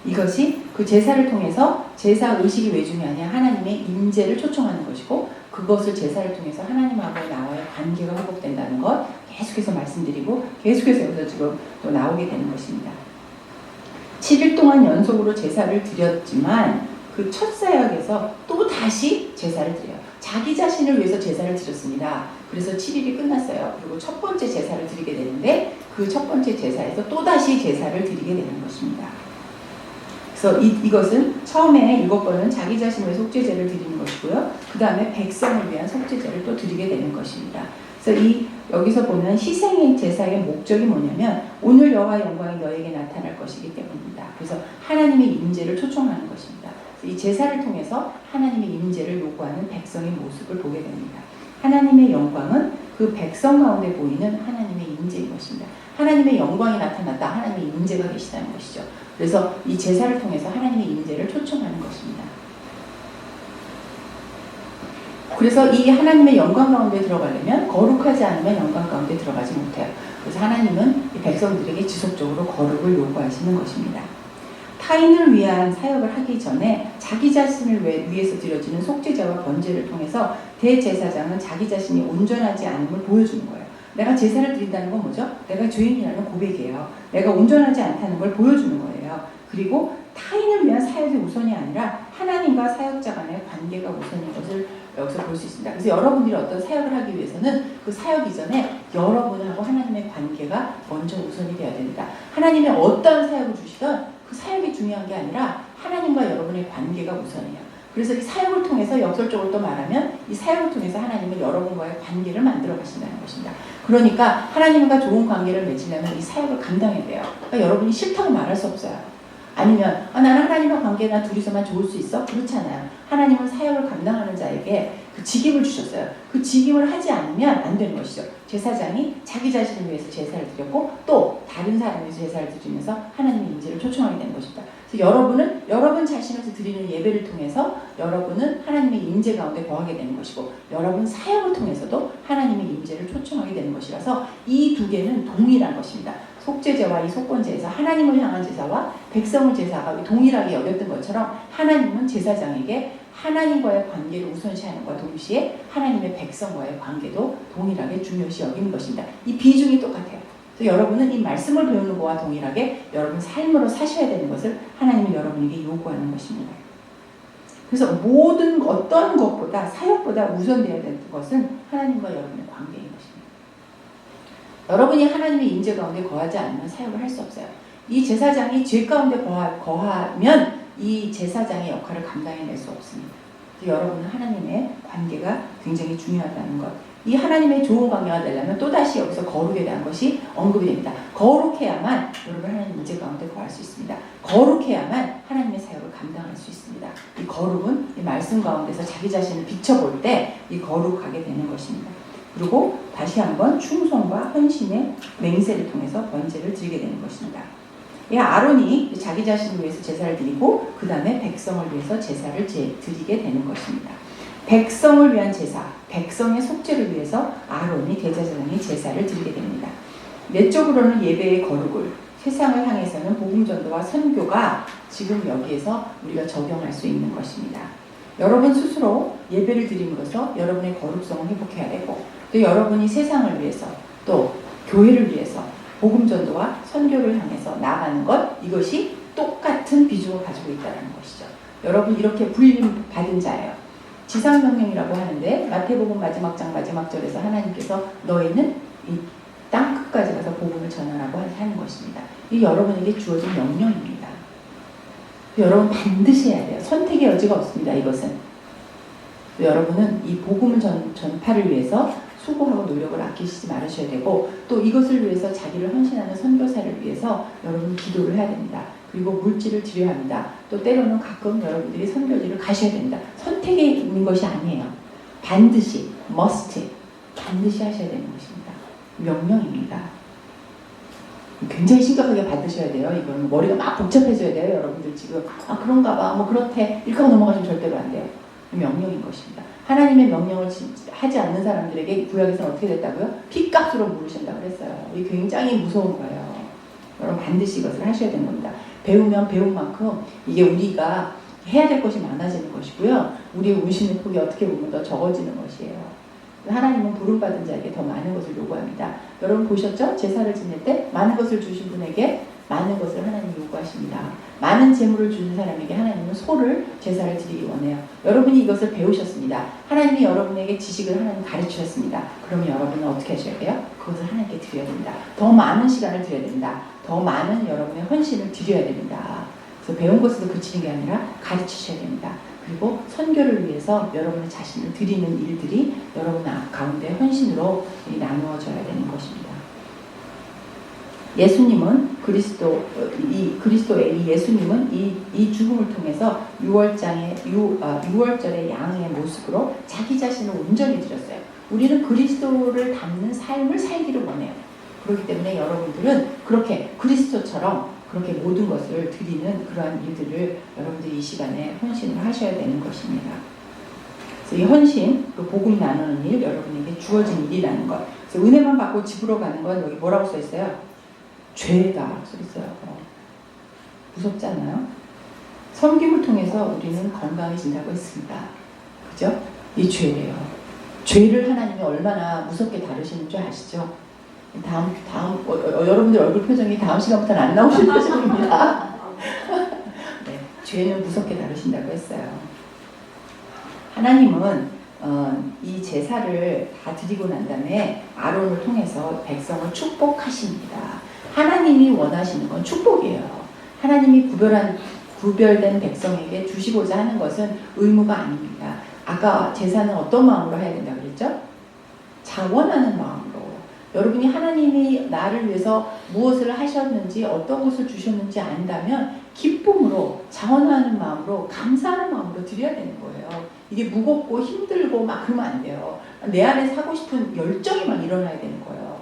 이것이 그 제사를 통해서 제사 의식이 왜 중요하냐? 하나님의 임재를 초청하는 것이고 그것을 제사를 통해서 하나님하고 나와의 관계가 회복된다는 것 계속해서 말씀드리고 계속해서 여기서 지금 또 나오게 되는 것입니다. 7일 동안 연속으로 제사를 드렸지만 그 첫 사역에서 또 다시 제사를 드려요. 자기 자신을 위해서 제사를 드렸습니다. 그래서 7일이 끝났어요. 그리고 첫 번째 제사를 드리게 되는데 그 첫 번째 제사에서 또 다시 제사를 드리게 되는 것입니다. 그래서 이것은 처음에 7번은 자기 자신의 속죄제를 드리는 것이고요. 그 다음에 백성을 위한 속죄제를 또 드리게 되는 것입니다. 그래서 여기서 보면 희생의 제사의 목적이 뭐냐면 오늘 여호와의 영광이 너에게 나타날 것이기 때문입니다. 그래서 하나님의 임재를 초청하는 것입니다. 이 제사를 통해서 하나님의 임재를 요구하는 백성의 모습을 보게 됩니다. 하나님의 영광은 그 백성 가운데 보이는 하나님의 임재인 것입니다. 하나님의 영광이 나타났다. 하나님의 임재가 계시다는 것이죠. 그래서 이 제사를 통해서 하나님의 임재를 초청하는 것입니다. 그래서 이 하나님의 영광 가운데 들어가려면 거룩하지 않으면 영광 가운데 들어가지 못해요. 그래서 하나님은 이 백성들에게 지속적으로 거룩을 요구하시는 것입니다. 타인을 위한 사역을 하기 전에 자기 자신을 위해서 드려지는 속죄제와 번제를 통해서 대제사장은 자기 자신이 온전하지 않음을 보여주는 거예요. 내가 제사를 드린다는 건 뭐죠? 내가 죄인이라는 고백이에요. 내가 온전하지 않다는 걸 보여주는 거예요. 그리고 타인을 위한 사역이 우선이 아니라 하나님과 사역자 간의 관계가 우선인 것을 여기서 볼 수 있습니다. 그래서 여러분들이 어떤 사역을 하기 위해서는 그 사역 이전에 여러분하고 하나님의 관계가 먼저 우선이 되어야 됩니다. 하나님의 어떤 사역을 주시든 그 사역이 중요한 게 아니라 하나님과 여러분의 관계가 우선이에요. 그래서 이 사역을 통해서 역설적으로 또 말하면 이 사역을 통해서 하나님은 여러분과의 관계를 만들어 가신다는 것입니다. 그러니까 하나님과 좋은 관계를 맺으려면 이 사역을 감당해야 돼요. 그러니까 여러분이 싫다고 말할 수 없어요. 아니면 나는 하나님과 관계나 둘이서만 좋을 수 있어? 그렇잖아요. 하나님은 사역을 감당하는 자에게 그 직임을 주셨어요. 그 직임을 하지 않으면 안 되는 것이죠. 제사장이 자기 자신을 위해서 제사를 드렸고 또 다른 사람을 위해서 제사를 드리면서 하나님의 임재를 초청하게 되는 것입니다. 그래서 여러분은 여러분 자신을 드리는 예배를 통해서 여러분은 하나님의 임재 가운데 거하게 되는 것이고 여러분 사역을 통해서도 하나님의 임재를 초청하게 되는 것이라서 이 두 개는 동일한 것입니다. 속죄제와 이 속건제에서 하나님을 향한 제사와 백성의 제사가 동일하게 여겼던 것처럼 하나님은 제사장에게 하나님과의 관계를 우선시하는과 동시에 하나님의 백성과의 관계도 동일하게 중요시 여기는 것입니다. 이 비중이 똑같아요. 그래서 여러분은 이 말씀을 배우는 것과 동일하게 여러분 삶으로 사셔야 되는 것을 하나님은 여러분에게 요구하는 것입니다. 그래서 모든 어떤 것보다 사역보다 우선되어야 되는 것은 하나님과 여러분의 관계인 것입니다. 여러분이 하나님의 임재 가운데 거하지 않으면 사역을 할 수 없어요. 이 제사장이 죄 가운데 거하면 이 제사장의 역할을 감당해낼 수 없습니다. 여러분은 하나님의 관계가 굉장히 중요하다는 것. 이 하나님의 좋은 관계가 되려면 또다시 여기서 거룩에 대한 것이 언급이 됩니다. 거룩해야만 여러분 하나님 임재 가운데 거할 수 있습니다. 거룩해야만 하나님의 사역을 감당할 수 있습니다. 이 거룩은 이 말씀 가운데서 자기 자신을 비춰볼 때 이 거룩하게 되는 것입니다. 그리고 다시 한번 충성과 헌신의 맹세를 통해서 번제를 드리게 되는 것입니다. 아론이 자기 자신을 위해서 제사를 드리고 그 다음에 백성을 위해서 제사를 드리게 되는 것입니다. 백성을 위한 제사, 백성의 속죄를 위해서 아론이 대제사장이 제사를 드리게 됩니다. 내적으로는 예배의 거룩을, 세상을 향해서는 복음 전도와 선교가 지금 여기에서 우리가 적용할 수 있는 것입니다. 여러분 스스로 예배를 드림으로써 여러분의 거룩성을 회복해야 되고 또 여러분이 세상을 위해서 또 교회를 위해서 복음 전도와 선교를 향해서 나아가는 것, 이것이 똑같은 비중을 가지고 있다는 것이죠. 여러분 이렇게 불림 받은 자예요. 지상명령이라고 하는데 마태복음 마지막 장 마지막 절에서 하나님께서 너희는 이 땅 끝까지 가서 복음을 전하라고 하는 것입니다. 이 여러분에게 주어진 명령입니다. 여러분 반드시 해야 돼요. 선택의 여지가 없습니다. 이것은. 여러분은 이 복음을 전파를 위해서 수고하고 노력을 아끼시지 말으셔야 되고 또 이것을 위해서 자기를 헌신하는 선교사를 위해서 여러분 기도를 해야 됩니다. 그리고 물질을 드려야 합니다. 또 때로는 가끔 여러분들이 선교지를 가셔야 됩니다. 선택이 있는 것이 아니에요. 반드시 must 반드시 하셔야 되는 것입니다. 명령입니다. 굉장히 심각하게 받으셔야 돼요. 이거는 머리가 막 복잡해져야 돼요. 여러분들 지금 그런가 봐 뭐 그렇대 이렇게 하고 넘어가시면 절대로 안 돼요. 명령인 것입니다. 하나님의 명령을 하지 않는 사람들에게 구약에서는 어떻게 됐다고요? 핏값으로 물으신다고 그랬어요. 이게 굉장히 무서운 거예요. 여러분 반드시 이것을 하셔야 되는 겁니다. 배우면 배운 만큼 이게 우리가 해야 될 것이 많아지는 것이고요. 우리의 운신의 폭이 어떻게 보면 더 적어지는 것이에요. 하나님은 부름받은 자에게 더 많은 것을 요구합니다. 여러분 보셨죠? 제사를 지낼 때 많은 것을 주신 분에게 많은 것을 하나님이 요구하십니다. 많은 재물을 주는 사람에게 하나님은 소를 제사를 드리기 원해요. 여러분이 이것을 배우셨습니다. 하나님이 여러분에게 지식을 하나님 가르치셨습니다. 그러면 여러분은 어떻게 하셔야 돼요? 그것을 하나님께 드려야 됩니다. 더 많은 시간을 드려야 됩니다. 더 많은 여러분의 헌신을 드려야 됩니다. 그래서 배운 것으로 그치는 게 아니라 가르치셔야 됩니다. 그리고 선교를 위해서 여러분의 자신을 드리는 일들이 여러분 가운데 헌신으로 나누어져야 되는 것입니다. 예수님은 그리스도의 이 예수님은 이 죽음을 통해서 6월절의 양의 모습으로 자기 자신을 온전히 드렸어요. 우리는 그리스도를 닮는 삶을 살기를 원해요. 그렇기 때문에 여러분들은 그렇게 그리스도처럼 그렇게 모든 것을 드리는 그러한 일들을 여러분들이 이 시간에 헌신을 하셔야 되는 것입니다. 그래서 이 헌신, 그 복음 나누는 일, 여러분에게 주어진 일이라는 것. 그래서 은혜만 받고 집으로 가는 건 여기 뭐라고 써 있어요? 죄다 써 있어요. 무섭잖아요. 섬김을 통해서 우리는 건강해진다고 했습니다. 그죠? 이 죄래요. 죄를 하나님이 얼마나 무섭게 다루시는 줄 아시죠? 여러분들 얼굴 표정이 다음 시간부터는 안 나오실 표정입니다. 네, 죄는 무섭게 다루신다고 했어요. 하나님은 이 제사를 다 드리고 난 다음에 아론을 통해서 백성을 축복하십니다. 하나님이 원하시는 건 축복이에요. 하나님이 구별된 백성에게 주시고자 하는 것은 의무가 아닙니다. 아까 제사는 어떤 마음으로 해야 된다고 그랬죠? 자원하는 마음으로. 여러분이 하나님이 나를 위해서 무엇을 하셨는지 어떤 것을 주셨는지 안다면 기쁨으로 자원하는 마음으로 감사하는 마음으로 드려야 되는 거예요. 이게 무겁고 힘들고 막 그러면 안 돼요. 내 안에 사고 싶은 열정이 막 일어나야 되는 거예요.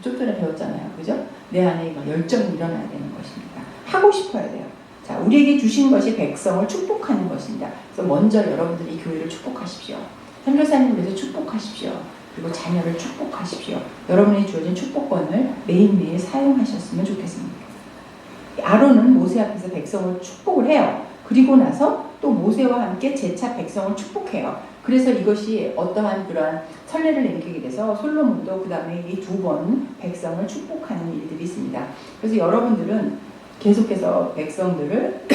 좀 전에 배웠잖아요. 그죠? 내 안에 막 열정이 일어나야 되는 것입니다. 하고 싶어야 돼요. 자, 우리에게 주신 것이 백성을 축복하는 것입니다. 그래서 먼저 여러분들이 교회를 축복하십시오. 선교사님을 위해서 축복하십시오. 그리고 자녀를 축복하십시오. 여러분이 주어진 축복권을 매일매일 사용하셨으면 좋겠습니다. 아론은 모세 앞에서 백성을 축복을 해요. 그리고 나서 또 모세와 함께 재차 백성을 축복해요. 그래서 이것이 어떠한 그러한 선례를 남기게 돼서 솔로몬도 그 다음에 이 2번 백성을 축복하는 일들이 있습니다. 그래서 여러분들은 계속해서 백성들을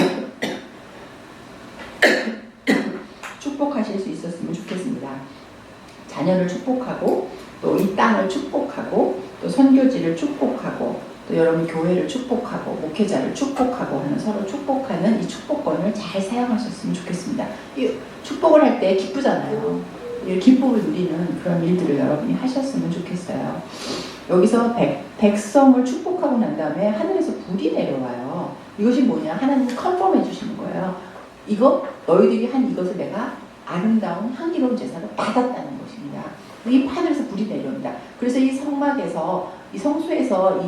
축복하실 수 있었으면 좋겠습니다. 자녀를 축복하고 또 이 땅을 축복하고 또 선교지를 축복하고 또 여러분 교회를 축복하고 목회자를 축복하고 하는 서로 축복하는 이 축복권을 잘 사용하셨으면 좋겠습니다. 이 축복을 할 때 기쁘잖아요. 이 기쁨을 누리는 그런 일들을 여러분이 하셨으면 좋겠어요. 여기서 백성을 축복하고 난 다음에 하늘에서 불이 내려와요. 이것이 뭐냐? 하나님이 컨펌해 주시는 거예요. 이거 너희들이 한 이것을 내가 아름다운 향기로운 제사로 받았다는 것입니다. 이 하늘에서 불이 내려옵니다. 그래서 이 성막에서 이 성소에서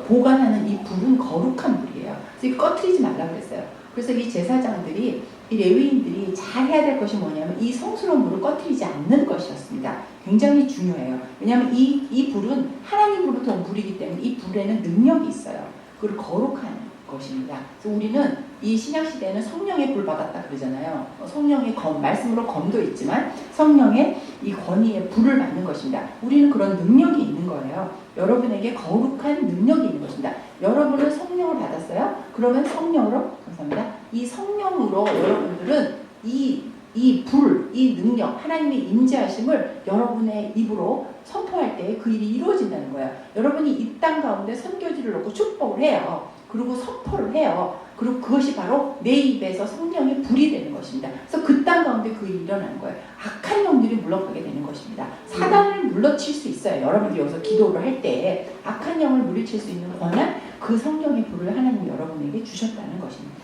보관하는 이 불은 거룩한 불이에요. 그래서 꺼트리지 말라고 그랬어요. 그래서 이 제사장들이 이 레위인들이 잘 해야 될 것이 뭐냐면 이 성스러운 불을 꺼트리지 않는 것이었습니다. 굉장히 중요해요. 왜냐하면 이 불은 하나님으로부터 온 불이기 때문에 이 불에는 능력이 있어요. 그걸 거룩한 것입니다. 그래서 우리는 이 신약시대에는 성령의 불 받았다 그러잖아요. 성령의 말씀으로 검도 있지만 성령의 이 권위의 불을 받는 것입니다. 우리는 그런 능력이 있는 거예요. 여러분에게 거룩한 능력이 있는 것입니다. 여러분은 성령을 받았어요? 그러면 성령으로, 감사합니다. 이 성령으로 여러분들은 이 불, 이 능력, 하나님의 임재하심을 여러분의 입으로 선포할 때 그 일이 이루어진다는 거예요. 여러분이 이 땅 가운데 선교지를 놓고 축복을 해요. 그리고 선포를 해요. 그리고 그것이 바로 내 입에서 성령의 불이 되는 것입니다. 그래서 그 땅 가운데 그 일이 일어나는 거예요. 악한 영들이 물러가게 되는 것입니다. 사단을 물러칠 수 있어요. 여러분들이 여기서 기도를 할 때 악한 영을 물리칠 수 있는 권한, 그 성령의 불을 하나님이 여러분에게 주셨다는 것입니다.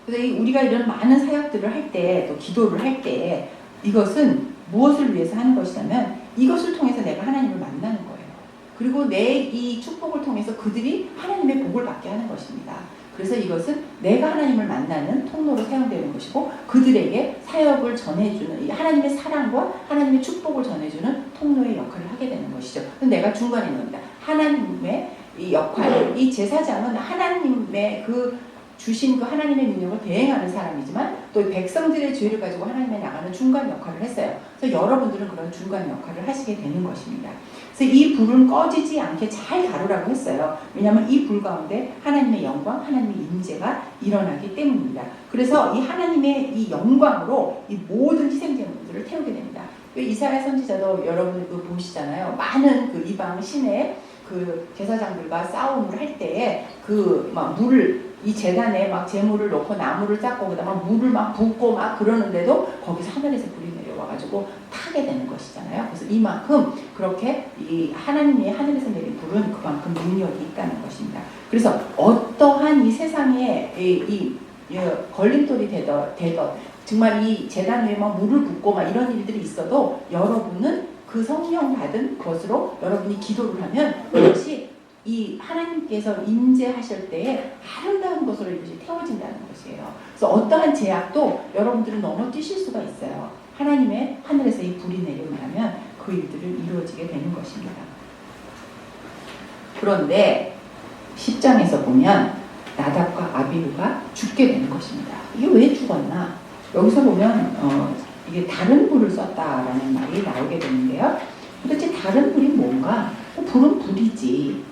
그래서 우리가 이런 많은 사역들을 할 때, 또 기도를 할 때 이것은 무엇을 위해서 하는 것이냐면 이것을 통해서 내가 하나님을 만나는 거예요. 그리고 내 이 축복을 통해서 그들이 하나님의 복을 받게 하는 것입니다. 그래서 이것은 내가 하나님을 만나는 통로로 사용되는 것이고 그들에게 사역을 전해주는 하나님의 사랑과 하나님의 축복을 전해주는 통로의 역할을 하게 되는 것이죠. 내가 중간에 있는 겁니다. 하나님의 이 역할, 이 제사장은 하나님의 주신 그 하나님의 능력을 대행하는 사람이지만 또 백성들의 죄를 가지고 하나님에 나가는 중간 역할을 했어요. 그래서 여러분들은 그런 중간 역할을 하시게 되는 것입니다. 그래서 이 불은 꺼지지 않게 잘 다루라고 했어요. 왜냐하면 이 불 가운데 하나님의 영광, 하나님의 임재가 일어나기 때문입니다. 그래서 이 하나님의 이 영광으로 이 모든 희생제물들을 태우게 됩니다. 이사야 선지자도 여러분 보시잖아요. 많은 그 이방 신의 그 제사장들과 싸움을 할 때에 그 막 물을 이 제단에 막 재물을 넣고 나무를 쌓고 그다음에 물을 막 붓고 막 그러는데도 거기서 하늘에서 불이 내려와가지고 타게 되는 것이잖아요. 그래서 이만큼 그렇게 이 하나님이 하늘에서 내린 불은 그만큼 능력이 있다는 것입니다. 그래서 어떠한 이 세상에 이 걸림돌이 되던 정말 이 제단 위에 막 물을 붓고 막 이런 일들이 있어도 여러분은 그 성령 받은 것으로 여러분이 기도를 하면 그것이 이 하나님께서 임재하실 때에 아름다운 것으로 이것이 태워진다는 것이에요. 그래서 어떠한 제약도 여러분들은 넘어뛰실 수가 있어요. 하나님의 하늘에서 이 불이 내려오면 그 일들을 이루어지게 되는 것입니다. 그런데 10장에서 보면 나답과 아비후가 죽게 되는 것입니다. 이게 왜 죽었나? 여기서 보면 이게 다른 불을 썼다라는 말이 나오게 되는데요. 도대체 다른 불이 뭔가? 불은 불이지.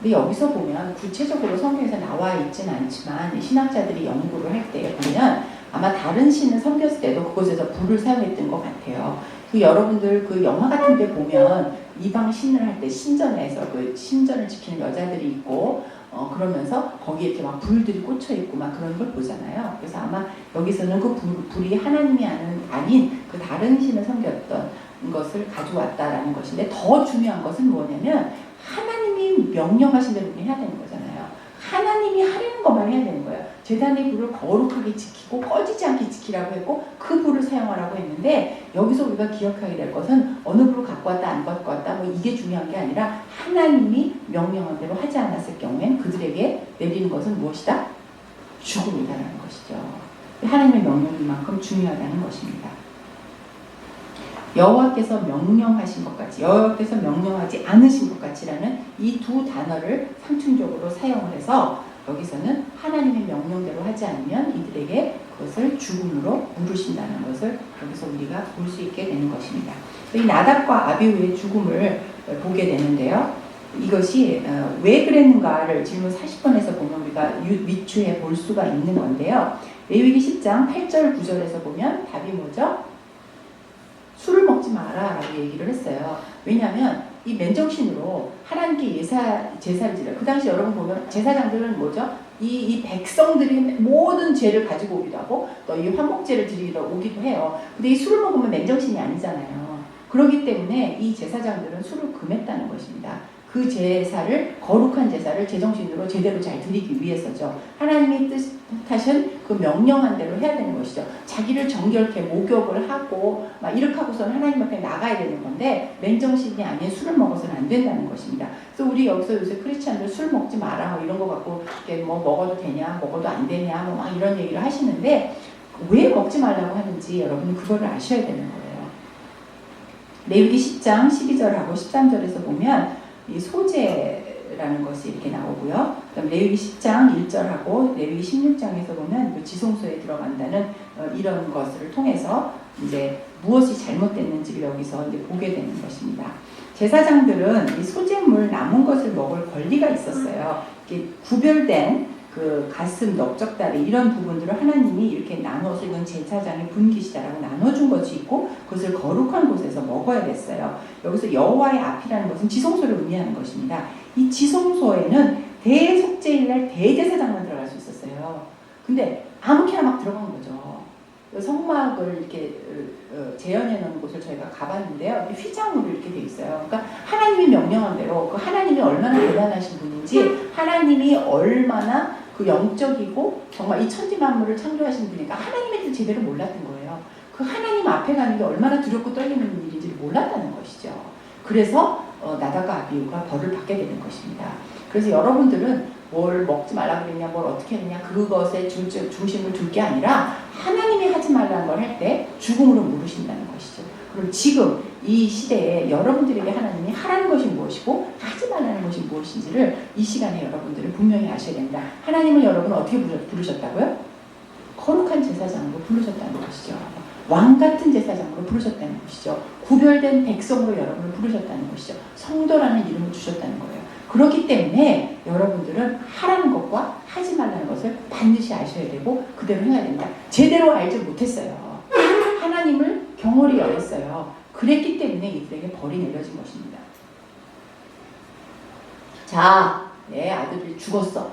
근데 여기서 보면 구체적으로 성경에서 나와 있지는 않지만 신학자들이 연구를 할 때 보면 아마 다른 신을 섬겼을 때도 그곳에서 불을 사용했던 것 같아요. 그 여러분들 그 영화 같은 데 보면 이방 신을 할 때 신전에서 그 신전을 지키는 여자들이 있고 그러면서 거기에 이렇게 막 불들이 꽂혀 있고 막 그런 걸 보잖아요. 그래서 아마 여기서는 그 불이 하나님이 아닌 그 다른 신을 섬겼던 것을 가져왔다라는 것인데 더 중요한 것은 뭐냐면 하나님이 명령하신 대로 해야 되는 거잖아요. 하나님이 하려는 것만 해야 되는 거예요. 제단의 불을 거룩하게 지키고 꺼지지 않게 지키라고 했고 그 불을 사용하라고 했는데 여기서 우리가 기억하게 될 것은 어느 불을 갖고 왔다 안 갖고 왔다 뭐 이게 중요한 게 아니라 하나님이 명령한 대로 하지 않았을 경우엔 그들에게 내리는 것은 무엇이다? 죽음이다라는 것이죠. 하나님의 명령인 만큼 중요하다는 것입니다. 여호와께서 명령하신 것 같이, 여호와께서 명령하지 않으신 것 같이라는 이 두 단어를 상충적으로 사용을 해서 여기서는 하나님의 명령대로 하지 않으면 이들에게 그것을 죽음으로 물으신다는 것을 여기서 우리가 볼 수 있게 되는 것입니다. 이 나답과 아비후의 죽음을 보게 되는데요. 이것이 왜 그랬는가를 질문 40번에서 보면 우리가 미추해 볼 수가 있는 건데요. 레위기 10장 8절 9절에서 보면 답이 뭐죠? 술을 먹지 마라 라고 얘기를 했어요. 왜냐하면 이 맨정신으로 하나님께 제사를 지려. 그 당시 여러분 보면 제사장들은 뭐죠? 이 백성들이 모든 죄를 가지고 오기도 하고 또 이 화목제를 드리러 오기도 해요. 근데 이 술을 먹으면 맨정신이 아니잖아요. 그렇기 때문에 이 제사장들은 술을 금했다는 것입니다. 그 제사를 거룩한 제사를 제정신으로 제대로 잘 드리기 위해서죠. 하나님이 뜻하신 그 명령한 대로 해야 되는 것이죠. 자기를 정결케 목욕을 하고 막 이렇게 하고서는 하나님 앞에 나가야 되는 건데 맨정신이 아닌 술을 먹어서는 안 된다는 것입니다. 그래서 우리 여기서 요새 크리스찬들 술 먹지 마라 뭐 이런 거 갖고 이렇게 뭐 먹어도 되냐 먹어도 안 되냐 뭐 막 이런 얘기를 하시는데 왜 먹지 말라고 하는지 여러분은 그거를 아셔야 되는 거예요. 레위기 10장 12절하고 13절에서 보면 이 소재라는 것이 이렇게 나오고요. 그다음 레위기 10장 1절하고 레위기 16장에서 보면 그 지성소에 들어간다는 이런 것을 통해서 이제 무엇이 잘못됐는지를 여기서 이제 보게 되는 것입니다. 제사장들은 이 소재물 남은 것을 먹을 권리가 있었어요. 이게 구별된 그 가슴, 넓적다리 이런 부분들을 하나님이 이렇게 나눠서 이건 제사장의 분깃이다라고 나눠준 것이 있고 그것을 거룩한 곳에서 먹어야 됐어요. 여기서 여호와의 앞이라는 것은 지성소를 의미하는 것입니다. 이 지성소에는 대속죄일날 대제사장만 들어갈 수 있었어요. 근데 아무렇게나 막 들어간 거죠. 성막을 이렇게 재현해 놓은 곳을 저희가 가봤는데요. 휘장으로 이렇게 돼 있어요. 그러니까 하나님이 명령한 대로 그 하나님이 얼마나 대단하신 분인지 하나님이 얼마나 그 영적이고 정말 이 천지 만물을 창조하신 분이니까 하나님에 대해서 제대로 몰랐던 거예요. 그 하나님 앞에 가는 게 얼마나 두렵고 떨리는 일인지 몰랐다는 것이죠. 그래서 나답과 아비후가 벌을 받게 되는 것입니다. 그래서 여러분들은 뭘 먹지 말라 그랬냐, 뭘 어떻게 했냐 그것에 중심을 둘 게 아니라 하나님이 하지 말라는 걸 할 때 죽음으로 물으신다는 것이죠. 그럼 지금 이 시대에 여러분들에게 하나님이 하라는 것이 무엇이고 하지 말라는 것이 무엇인지를 이 시간에 여러분들은 분명히 아셔야 됩니다. 하나님을 여러분 어떻게 부르셨다고요? 거룩한 제사장으로 부르셨다는 것이죠. 왕 같은 제사장으로 부르셨다는 것이죠. 구별된 백성으로 여러분을 부르셨다는 것이죠. 성도라는 이름을 주셨다는 거예요. 그렇기 때문에 여러분들은 하라는 것과 하지 말라는 것을 반드시 아셔야 되고 그대로 해야 된다. 제대로 알지 못했어요. 하나님을 경홀히 여겼어요. 그랬기 때문에 이들에게 벌이 내려진 것입니다. 자, 내 아들이 죽었어.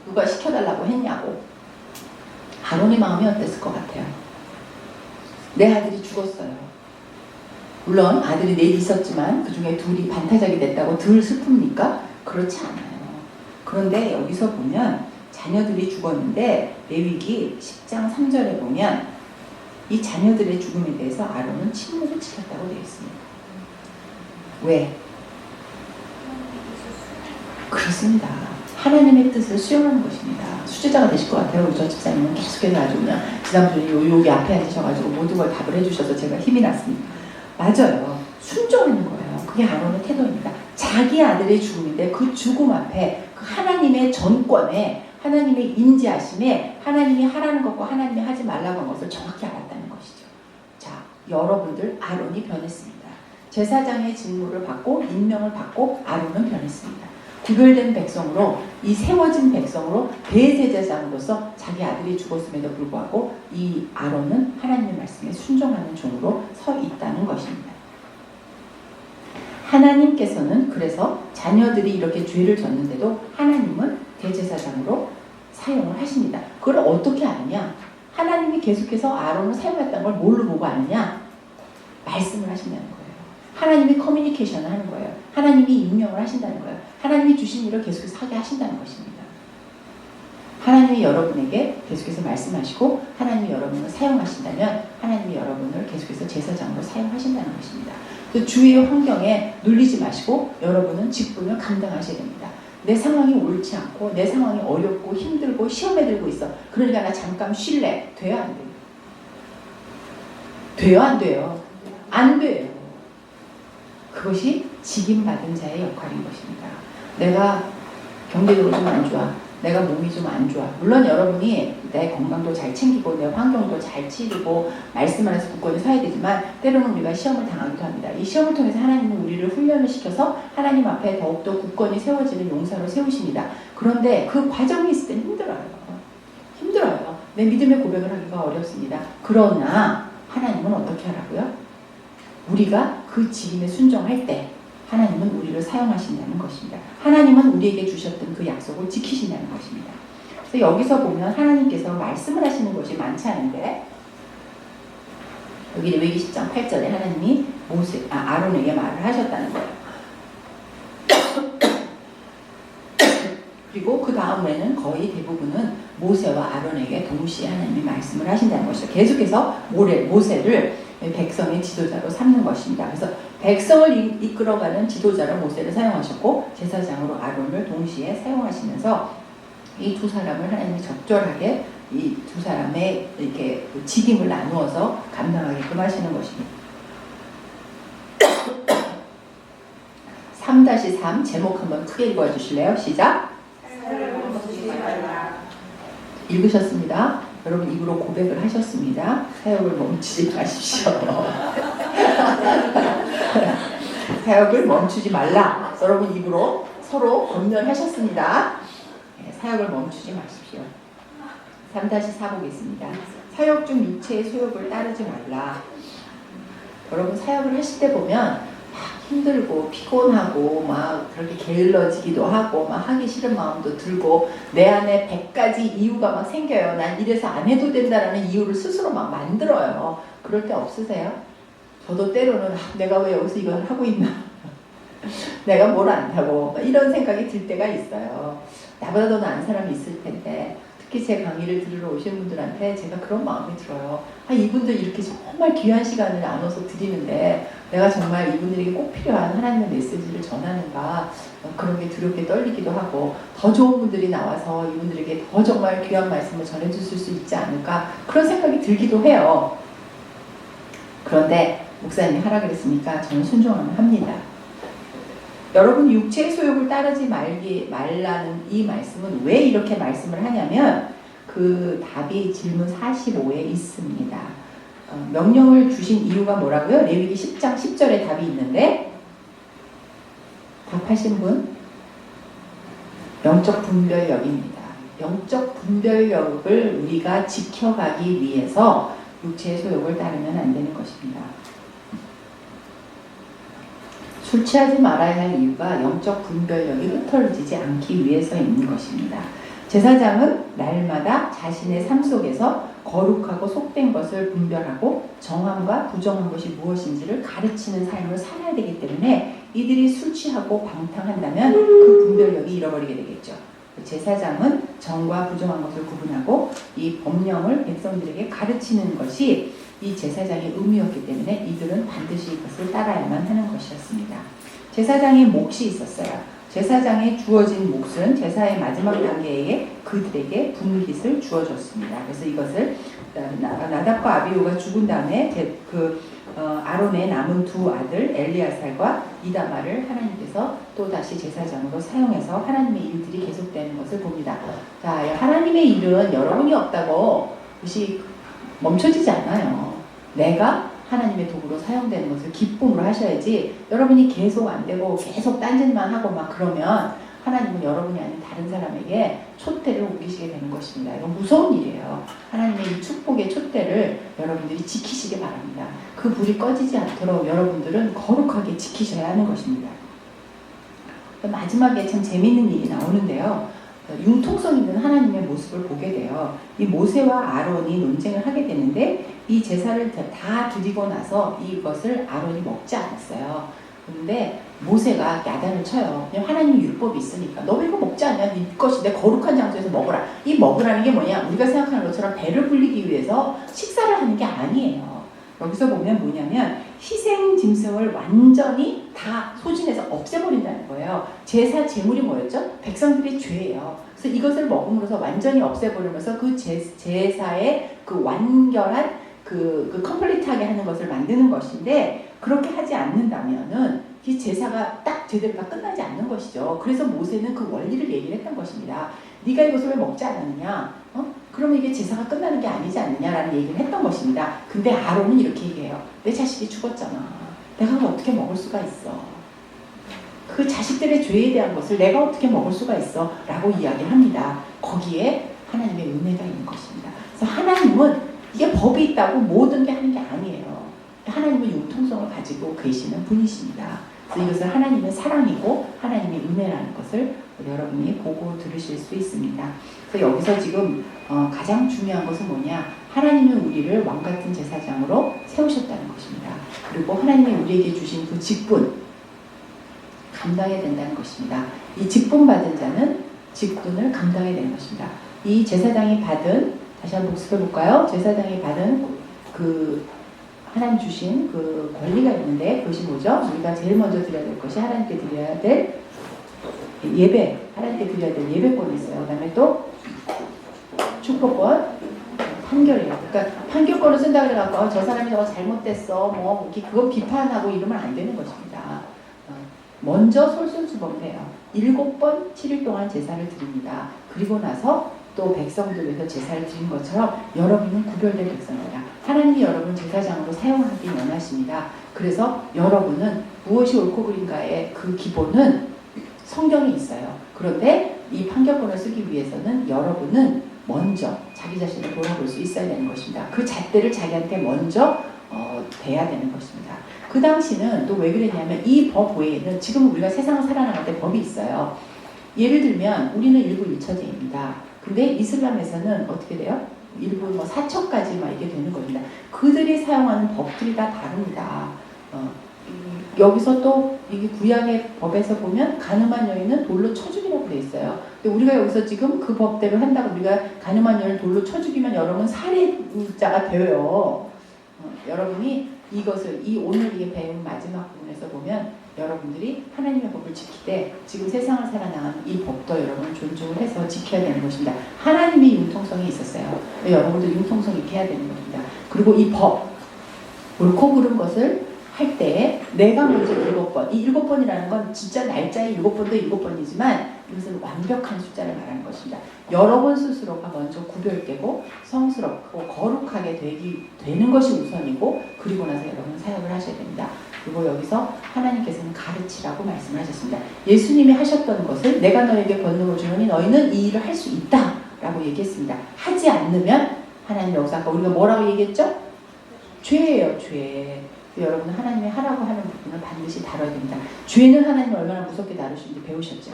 누가 시켜달라고 했냐고. 아론의 마음이 어땠을 것 같아요? 내 아들이 죽었어요. 물론 아들이 넷이 있었지만 그 중에 둘이 반타작이 됐다고 덜 슬픕니까? 그렇지 않아요. 그런데 여기서 보면 자녀들이 죽었는데 레위기 10장 3절에 보면 이 자녀들의 죽음에 대해서 아론은 침묵을 지켰다고 되어 있습니다. 왜? 그렇습니다. 하나님의 뜻을 수용하는 것입니다. 수제자가 되실 것 같아요. 우리 저 집사님은 계속해서 아주 그냥 지난주에 여기 앞에 앉으셔가지고 모든 걸 답을 해주셔서 제가 힘이 났습니다. 맞아요. 순종하는 거예요. 그게 아론의 태도입니다. 자기 아들의 죽음인데 그 죽음 앞에 그 하나님의 전권에 하나님의 인지하심에 하나님이 하라는 것과 하나님이 하지 말라고 한 것을 정확히 알았다는 것이죠. 자, 여러분들 아론이 변했습니다. 제사장의 직무를 받고 임명을 받고 아론은 변했습니다. 구별된 백성으로 이 세워진 백성으로 대제사장으로서 자기 아들이 죽었음에도 불구하고 이 아론은 하나님의 말씀에 순종하는 종으로 서 있다는 것입니다. 하나님께서는 그래서 자녀들이 이렇게 죄를 졌는데도 하나님은 대제사장으로 사용을 하십니다. 그걸 어떻게 아느냐? 하나님이 계속해서 아론을 사용했다는 걸 뭘로 보고 아느냐? 말씀을 하신다는 거예요. 하나님이 커뮤니케이션을 하는 거예요. 하나님이 임명을 하신다는 거예요. 하나님이 주신 일을 계속해서 하게 하신다는 것입니다. 하나님이 여러분에게 계속해서 말씀하시고 하나님이 여러분을 사용하신다면 하나님이 여러분을 계속해서 제사장으로 사용하신다는 것입니다. 그 주위의 환경에 눌리지 마시고 여러분은 직분을 감당하셔야 됩니다. 내 상황이 옳지 않고 내 상황이 어렵고 힘들고 시험에 들고 있어. 그러니까 나 잠깐 쉴래. 돼요? 안 돼요? 돼요? 안 돼요? 안 돼요. 그것이 직임받은 자의 역할인 것입니다. 내가 경제적으로 좀 안 좋아. 내가 몸이 좀 안 좋아. 물론 여러분이 내 건강도 잘 챙기고 내 환경도 잘 치르고 말씀 안에서 굳건히 서야 되지만 때로는 우리가 시험을 당하기도 합니다. 이 시험을 통해서 하나님은 우리를 훈련을 시켜서 하나님 앞에 더욱더 굳건히 세워지는 용사로 세우십니다. 그런데 그 과정이 있을 때는 힘들어요. 힘들어요. 내 믿음의 고백을 하기가 어렵습니다. 그러나 하나님은 어떻게 하라고요? 우리가 그 직임에 순종할 때 하나님은 우리를 사용하신다는 것입니다. 하나님은 우리에게 주셨던 그 약속을 지키신다는 것입니다. 그래서 여기서 보면 하나님께서 말씀을 하시는 것이 많지 않은데 여기 레위기 10장 8절에 하나님이 아론에게 말을 하셨다는 거예요. 그리고 그 다음에는 거의 대부분은 모세와 아론에게 동시에 하나님이 말씀을 하신다는 것이죠. 계속해서 모세를 백성의 지도자로 삼는 것입니다. 그래서 백성을 이끌어가는 지도자로 모세를 사용하셨고 제사장으로 아론을 동시에 사용하시면서 이 두 사람을 하나님이 적절하게 이 두 사람의 이렇게 직임을 나누어서 감당하게끔 하시는 것입니다. 3-3 제목 한번 크게 읽어주실래요? 시작! 읽으셨습니다. 여러분 입으로 고백을 하셨습니다. 사역을 멈추지 마십시오. 사역을 멈추지 말라. 여러분 입으로 서로 권면하셨습니다. 사역을 멈추지 마십시오. 3-4 보겠습니다. 사역 중 육체의 소욕을 따르지 말라. 여러분 사역을 하실 때 보면 힘들고 피곤하고 막 그렇게 게을러지기도 하고 막 하기 싫은 마음도 들고 내 안에 100가지 이유가 막 생겨요. 난 이래서 안 해도 된다라는 이유를 스스로 막 만들어요. 그럴 때 없으세요? 저도 때로는 내가 왜 여기서 이걸 하고 있나? 내가 뭘 안다고 이런 생각이 들 때가 있어요. 나보다 더 나은 사람이 있을 텐데 특히 제 강의를 들으러 오신 분들한테 제가 그런 마음이 들어요. 이분들 이렇게 정말 귀한 시간을 나눠서 드리는데 내가 정말 이분들에게 꼭 필요한 하나님의 메시지를 전하는가 그런 게 두렵게 떨리기도 하고 더 좋은 분들이 나와서 이분들에게 더 정말 귀한 말씀을 전해주실 수 있지 않을까 그런 생각이 들기도 해요. 그런데 목사님이 하라 그랬으니까 저는 순종하면 합니다. 여러분 육체의 소욕을 따르지 말라는 이 말씀은 왜 이렇게 말씀을 하냐면 그 답이 질문 45에 있습니다. 명령을 주신 이유가 뭐라고요? 레위기 10장 10절에 답이 있는데 답하신 분? 영적 분별력입니다. 영적 분별력을 우리가 지켜가기 위해서 육체의 소욕을 따르면 안 되는 것입니다. 술 취하지 말아야 할 이유가 영적 분별력이 흐트러지지 않기 위해서 있는 것입니다. 제사장은 날마다 자신의 삶 속에서 거룩하고 속된 것을 분별하고 정함과 부정한 것이 무엇인지를 가르치는 삶을 살아야 되기 때문에 이들이 술 취하고 방탕한다면 그 분별력이 잃어버리게 되겠죠. 제사장은 정과 부정한 것을 구분하고 이 법령을 백성들에게 가르치는 것이 이 제사장의 의무였기 때문에 이들은 반드시 이것을 따라야만 하는 것이었습니다. 제사장의 몫이 있었어요. 제사장에 주어진 몫은 제사의 마지막 단계에 그들에게 분깃을 주어줬습니다. 그래서 이것을 나답과 아비후가 죽은 다음에 아론의 남은 두 아들 엘리아살과 이다말을 하나님께서 또다시 제사장으로 사용해서 하나님의 일들이 계속되는 것을 봅니다. 자, 하나님의 일은 여러분이 없다고 그것이 멈춰지지 않아요. 내가 하나님의 도구로 사용되는 것을 기쁨으로 하셔야지 여러분이 계속 안 되고 계속 딴짓만 하고 막 그러면 하나님은 여러분이 아닌 다른 사람에게 촛대를 옮기시게 되는 것입니다. 이건 무서운 일이에요. 하나님의 이 축복의 촛대를 여러분들이 지키시기 바랍니다. 그 불이 꺼지지 않도록 여러분들은 거룩하게 지키셔야 하는 것입니다. 마지막에 참 재미있는 일이 나오는데요. 융통성 있는 하나님의 모습을 보게 돼요. 이 모세와 아론이 논쟁을 하게 되는데 이 제사를 다 드리고 나서 이것을 아론이 먹지 않았어요. 그런데 모세가 야단을 쳐요. 그냥 하나님 율법이 있으니까 너 왜 이거 먹지 않냐? 네 것이 내 거룩한 장소에서 먹어라. 이 먹으라는 게 뭐냐? 우리가 생각하는 것처럼 배를 불리기 위해서 식사를 하는 게 아니에요. 여기서 보면 뭐냐면 희생 짐승을 완전히 다 소진해서 없애버린다는 거예요. 제사 제물이 뭐였죠? 백성들의 죄예요. 그래서 이것을 먹음으로써 완전히 없애버리면서 그 제사의 그 완결한 그 컴플리트하게 하는 것을 만드는 것인데 그렇게 하지 않는다면은 이 제사가 딱 제대로 다 끝나지 않는 것이죠. 그래서 모세는 그 원리를 얘기를 했던 것입니다. 네가 이것을 왜 먹지 않았느냐? 그러면 이게 제사가 끝나는 게 아니지 않느냐라는 얘기를 했던 것입니다. 근데 아론은 이렇게 얘기해요. 내 자식이 죽었잖아. 내가 어떻게 먹을 수가 있어? 그 자식들의 죄에 대한 것을 내가 어떻게 먹을 수가 있어? 라고 이야기를 합니다. 거기에 하나님의 은혜가 있는 것입니다. 그래서 하나님은 이게 법이 있다고 모든 게 하는 게 아니에요. 하나님은 융통성을 가지고 계시는 분이십니다. 그래서 이것을 하나님의 사랑이고 하나님의 은혜라는 것을 여러분이 보고 들으실 수 있습니다. 그래서 여기서 지금 가장 중요한 것은 뭐냐? 하나님은 우리를 왕같은 제사장으로 세우셨다는 것입니다. 그리고 하나님이 우리에게 주신 그 직분 감당해야 된다는 것입니다. 이 직분 받은 자는 직분을 감당해야 되는 것입니다. 이 제사장이 받은 다시 한번 복습해 볼까요? 제사장이 받은 그 하나님 주신 그 권리가 있는데 그것이 뭐죠? 우리가 제일 먼저 드려야 될 것이 하나님께 드려야 될 예배, 하나님께 드려야 될 예배권이 있어요. 그 다음에 또 축복권, 판결이에요. 그러니까 판결권을 쓴다 그래갖고 저 사람이 저거 잘못됐어, 뭐 그거 비판하고 이러면 안 되는 것입니다. 먼저 솔선수범을 해요. 7번 7일 동안 제사를 드립니다. 그리고 나서 또 백성들 위해서 제사를 드린 것처럼 여러분은 구별된 백성이다. 하나님이 여러분 제사장으로 사용하기 원하십니다. 그래서 여러분은 무엇이 옳고 그른가의 그 기본은 성경에 있어요. 그런데 이 판결권을 쓰기 위해서는 여러분은 먼저 자기 자신을 돌아볼 수 있어야 되는 것입니다. 그 잣대를 자기한테 먼저 대야 되는 것입니다. 그 당시는 또 왜 그랬냐면 이 법 외에는 지금 우리가 세상을 살아나갈 때 법이 있어요. 예를 들면 우리는 일부 1처제입니다. 근데 이슬람에서는 어떻게 돼요? 일부 뭐 4처까지 막 이게 되는 겁니다. 그들이 사용하는 법들이 다 다릅니다. 여기서 또 이게 구약의 법에서 보면 가늠한 여인은 돌로 쳐 죽이라고 돼 있어요. 근데 우리가 여기서 지금 그 법대로 한다고 우리가 가늠한 여인을 돌로 쳐 죽이면 여러분 살인자가 되어요. 여러분이 이것을 오늘 이 배운 마지막 부분에서 보면 여러분들이 하나님의 법을 지키되 지금 세상을 살아나가는 이 법도 여러분 존중을 해서 지켜야 되는 것입니다. 하나님의 융통성이 있었어요. 여러분도 융통성 있게 해야 되는 것입니다. 그리고 이 법, 옳고 그른 것을 할 때 내가 먼저 7번, 이 7번이라는 건 진짜 날짜의 7번도 7번이지만 이것은 완벽한 숫자를 말하는 것입니다. 여러분 스스로가 먼저 구별되고 성스럽고 거룩하게 되는 것이 우선이고 그리고 나서 여러분 사역을 하셔야 됩니다. 그리고 여기서 하나님께서는 가르치라고 말씀을 하셨습니다. 예수님이 하셨던 것을 내가 너에게 권능을 주노니 너희는 이 일을 할 수 있다 라고 얘기했습니다. 하지 않으면 하나님 여기서 아까 우리가 뭐라고 얘기했죠? 죄예요, 죄. 또 여러분은 하나님이 하라고 하는 부분을 반드시 다뤄야 됩니다. 죄는 하나님이 얼마나 무섭게 다루시는지 배우셨죠?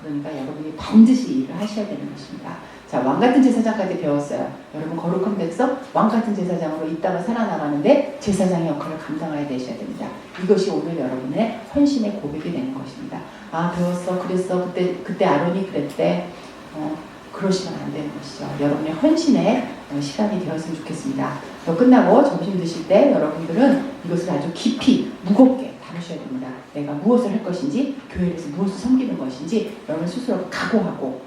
그러니까 여러분이 반드시 일을 하셔야 되는 것입니다. 자, 왕같은 제사장까지 배웠어요. 여러분 거룩한 백성, 왕같은 제사장으로 있다가 살아나가는데 제사장의 역할을 감당해야 되셔야 됩니다. 이것이 오늘 여러분의 헌신의 고백이 되는 것입니다. 아, 배웠어, 그랬어, 그때 아론이 그랬대. 그러시면 안 되는 것이죠. 여러분의 헌신의 시간이 되었으면 좋겠습니다. 끝나고 점심 드실 때 여러분들은 이것을 아주 깊이 무겁게 다루셔야 됩니다. 내가 무엇을 할 것인지, 교회에서 무엇을 섬기는 것인지 여러분 스스로 각오하고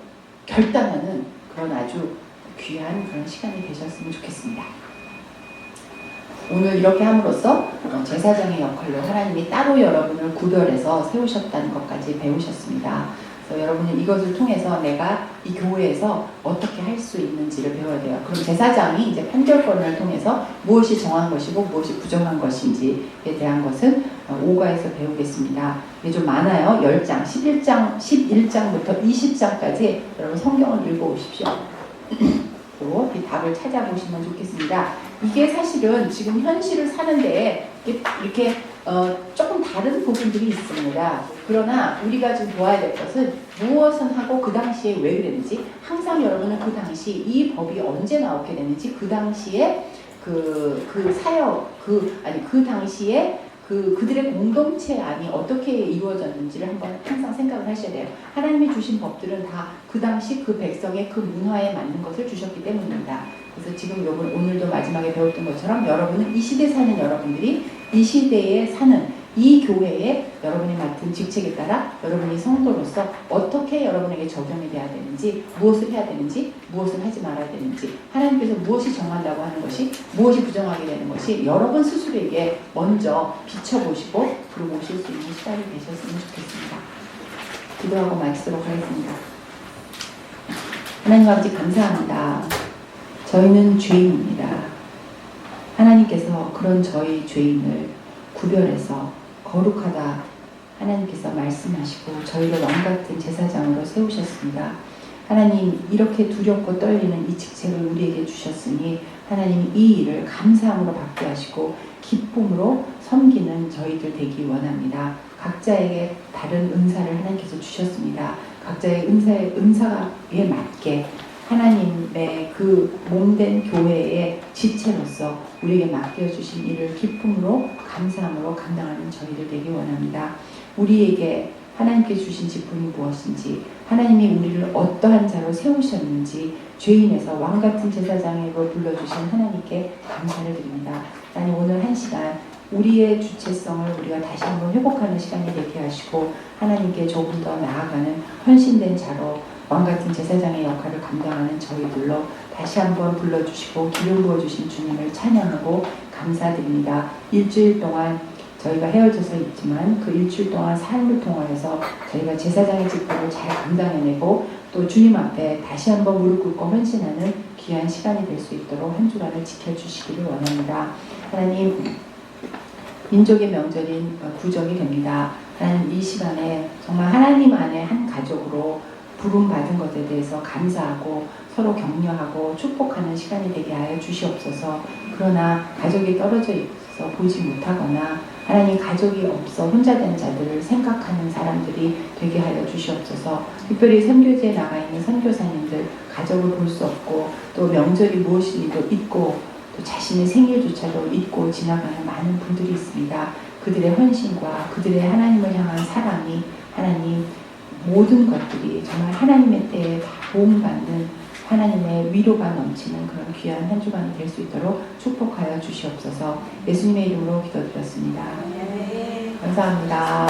결단하는 그런 아주 귀한 그런 시간이 되셨으면 좋겠습니다. 오늘 이렇게 함으로써 제사장의 역할로 하나님이 따로 여러분을 구별해서 세우셨다는 것까지 배우셨습니다. 그래서 여러분은 이것을 통해서 내가 이 교회에서 어떻게 할 수 있는지를 배워야 돼요. 그럼 제사장이 이제 판결권을 통해서 무엇이 정한 것이고 무엇이 부정한 것인지에 대한 것은 5가에서 배우겠습니다. 이게 좀 많아요. 10장, 11장부터 20장까지 여러분 성경을 읽어오십시오. 또 이 답을 찾아보시면 좋겠습니다. 이게 사실은 지금 현실을 사는데 이렇게 조금 다른 부분들이 있습니다. 그러나 우리가 지금 보아야 될 것은 무엇은 하고 그 당시에 왜 그랬는지, 항상 여러분은 그 당시 이 법이 언제 나오게 됐는지, 그 당시에 그 당시에 그들의 공동체 안이 어떻게 이루어졌는지를 한번 항상 생각을 하셔야 돼요. 하나님이 주신 법들은 다 그 당시 그 백성의 그 문화에 맞는 것을 주셨기 때문입니다. 그래서 지금 오늘도 마지막에 배웠던 것처럼 여러분은 이 시대 사는 여러분들이 이 시대에 사는 이 교회에 여러분이 맡은 직책에 따라 여러분이 성도로서 어떻게 여러분에게 적용이 돼야 되는지, 무엇을 해야 되는지, 무엇을 하지 말아야 되는지, 하나님께서 무엇이 정한다고 하는 것이, 무엇이 부정하게 되는 것이 여러분 스스로에게 먼저 비춰보시고 그러고 오실 수 있는 시간이 되셨으면 좋겠습니다. 기도하고 마치도록 하겠습니다. 하나님 아버지 감사합니다. 저희는 죄인입니다. 하나님께서 그런 저희 죄인을 구별해서 거룩하다 하나님께서 말씀하시고 저희를 왕같은 제사장으로 세우셨습니다. 하나님, 이렇게 두렵고 떨리는 이 직책을 우리에게 주셨으니 하나님 이 일을 감사함으로 받게 하시고 기쁨으로 섬기는 저희들 되기 원합니다. 각자에게 다른 은사를 하나님께서 주셨습니다. 각자의 은사에 맞게 하나님의 그 몸된 교회의 지체로서 우리에게 맡겨주신 일을 기쁨으로 감사함으로 감당하는 저희들 되기 원합니다. 우리에게 하나님께 주신 직분이 무엇인지, 하나님이 우리를 어떠한 자로 세우셨는지, 죄인에서 왕같은 제사장으로 불러주신 하나님께 감사를 드립니다. 하나님, 오늘 한 시간 우리의 주체성을 우리가 다시 한번 회복하는 시간이 되게 하시고 하나님께 조금 더 나아가는 헌신된 자로 왕같은 제사장의 역할을 감당하는 저희들로 다시 한번 불러주시고 기름 부어주신 주님을 찬양하고 감사드립니다. 일주일 동안 저희가 헤어져서 있지만 그 일주일 동안 삶을 통하여서 저희가 제사장의 직분을 잘 감당해내고 또 주님 앞에 다시 한번 무릎 꿇고 헌신하는 귀한 시간이 될 수 있도록 한 주간을 지켜주시기를 원합니다. 하나님, 민족의 명절인 구정이 됩니다. 하나님, 이 시간에 정말 하나님 안에 한 가족으로 부름받은 것에 대해서 감사하고 서로 격려하고 축복하는 시간이 되게 하여 주시옵소서. 그러나 가족이 떨어져 있어 보지 못하거나 하나님, 가족이 없어 혼자 된 자들을 생각하는 사람들이 되게 하여 주시옵소서. 특별히 선교지에 나가 있는 선교사님들, 가족을 볼 수 없고 또 명절이 무엇인지도 잊고 또 자신의 생일조차도 잊고 지나가는 많은 분들이 있습니다. 그들의 헌신과 그들의 하나님을 향한 사랑이 하나님 모든 것들이 정말 하나님의 때에 다 도움받는 하나님의 위로가 넘치는 그런 귀한 한 주간이 될 수 있도록 축복하여 주시옵소서. 예수님의 이름으로 기도드렸습니다. 감사합니다.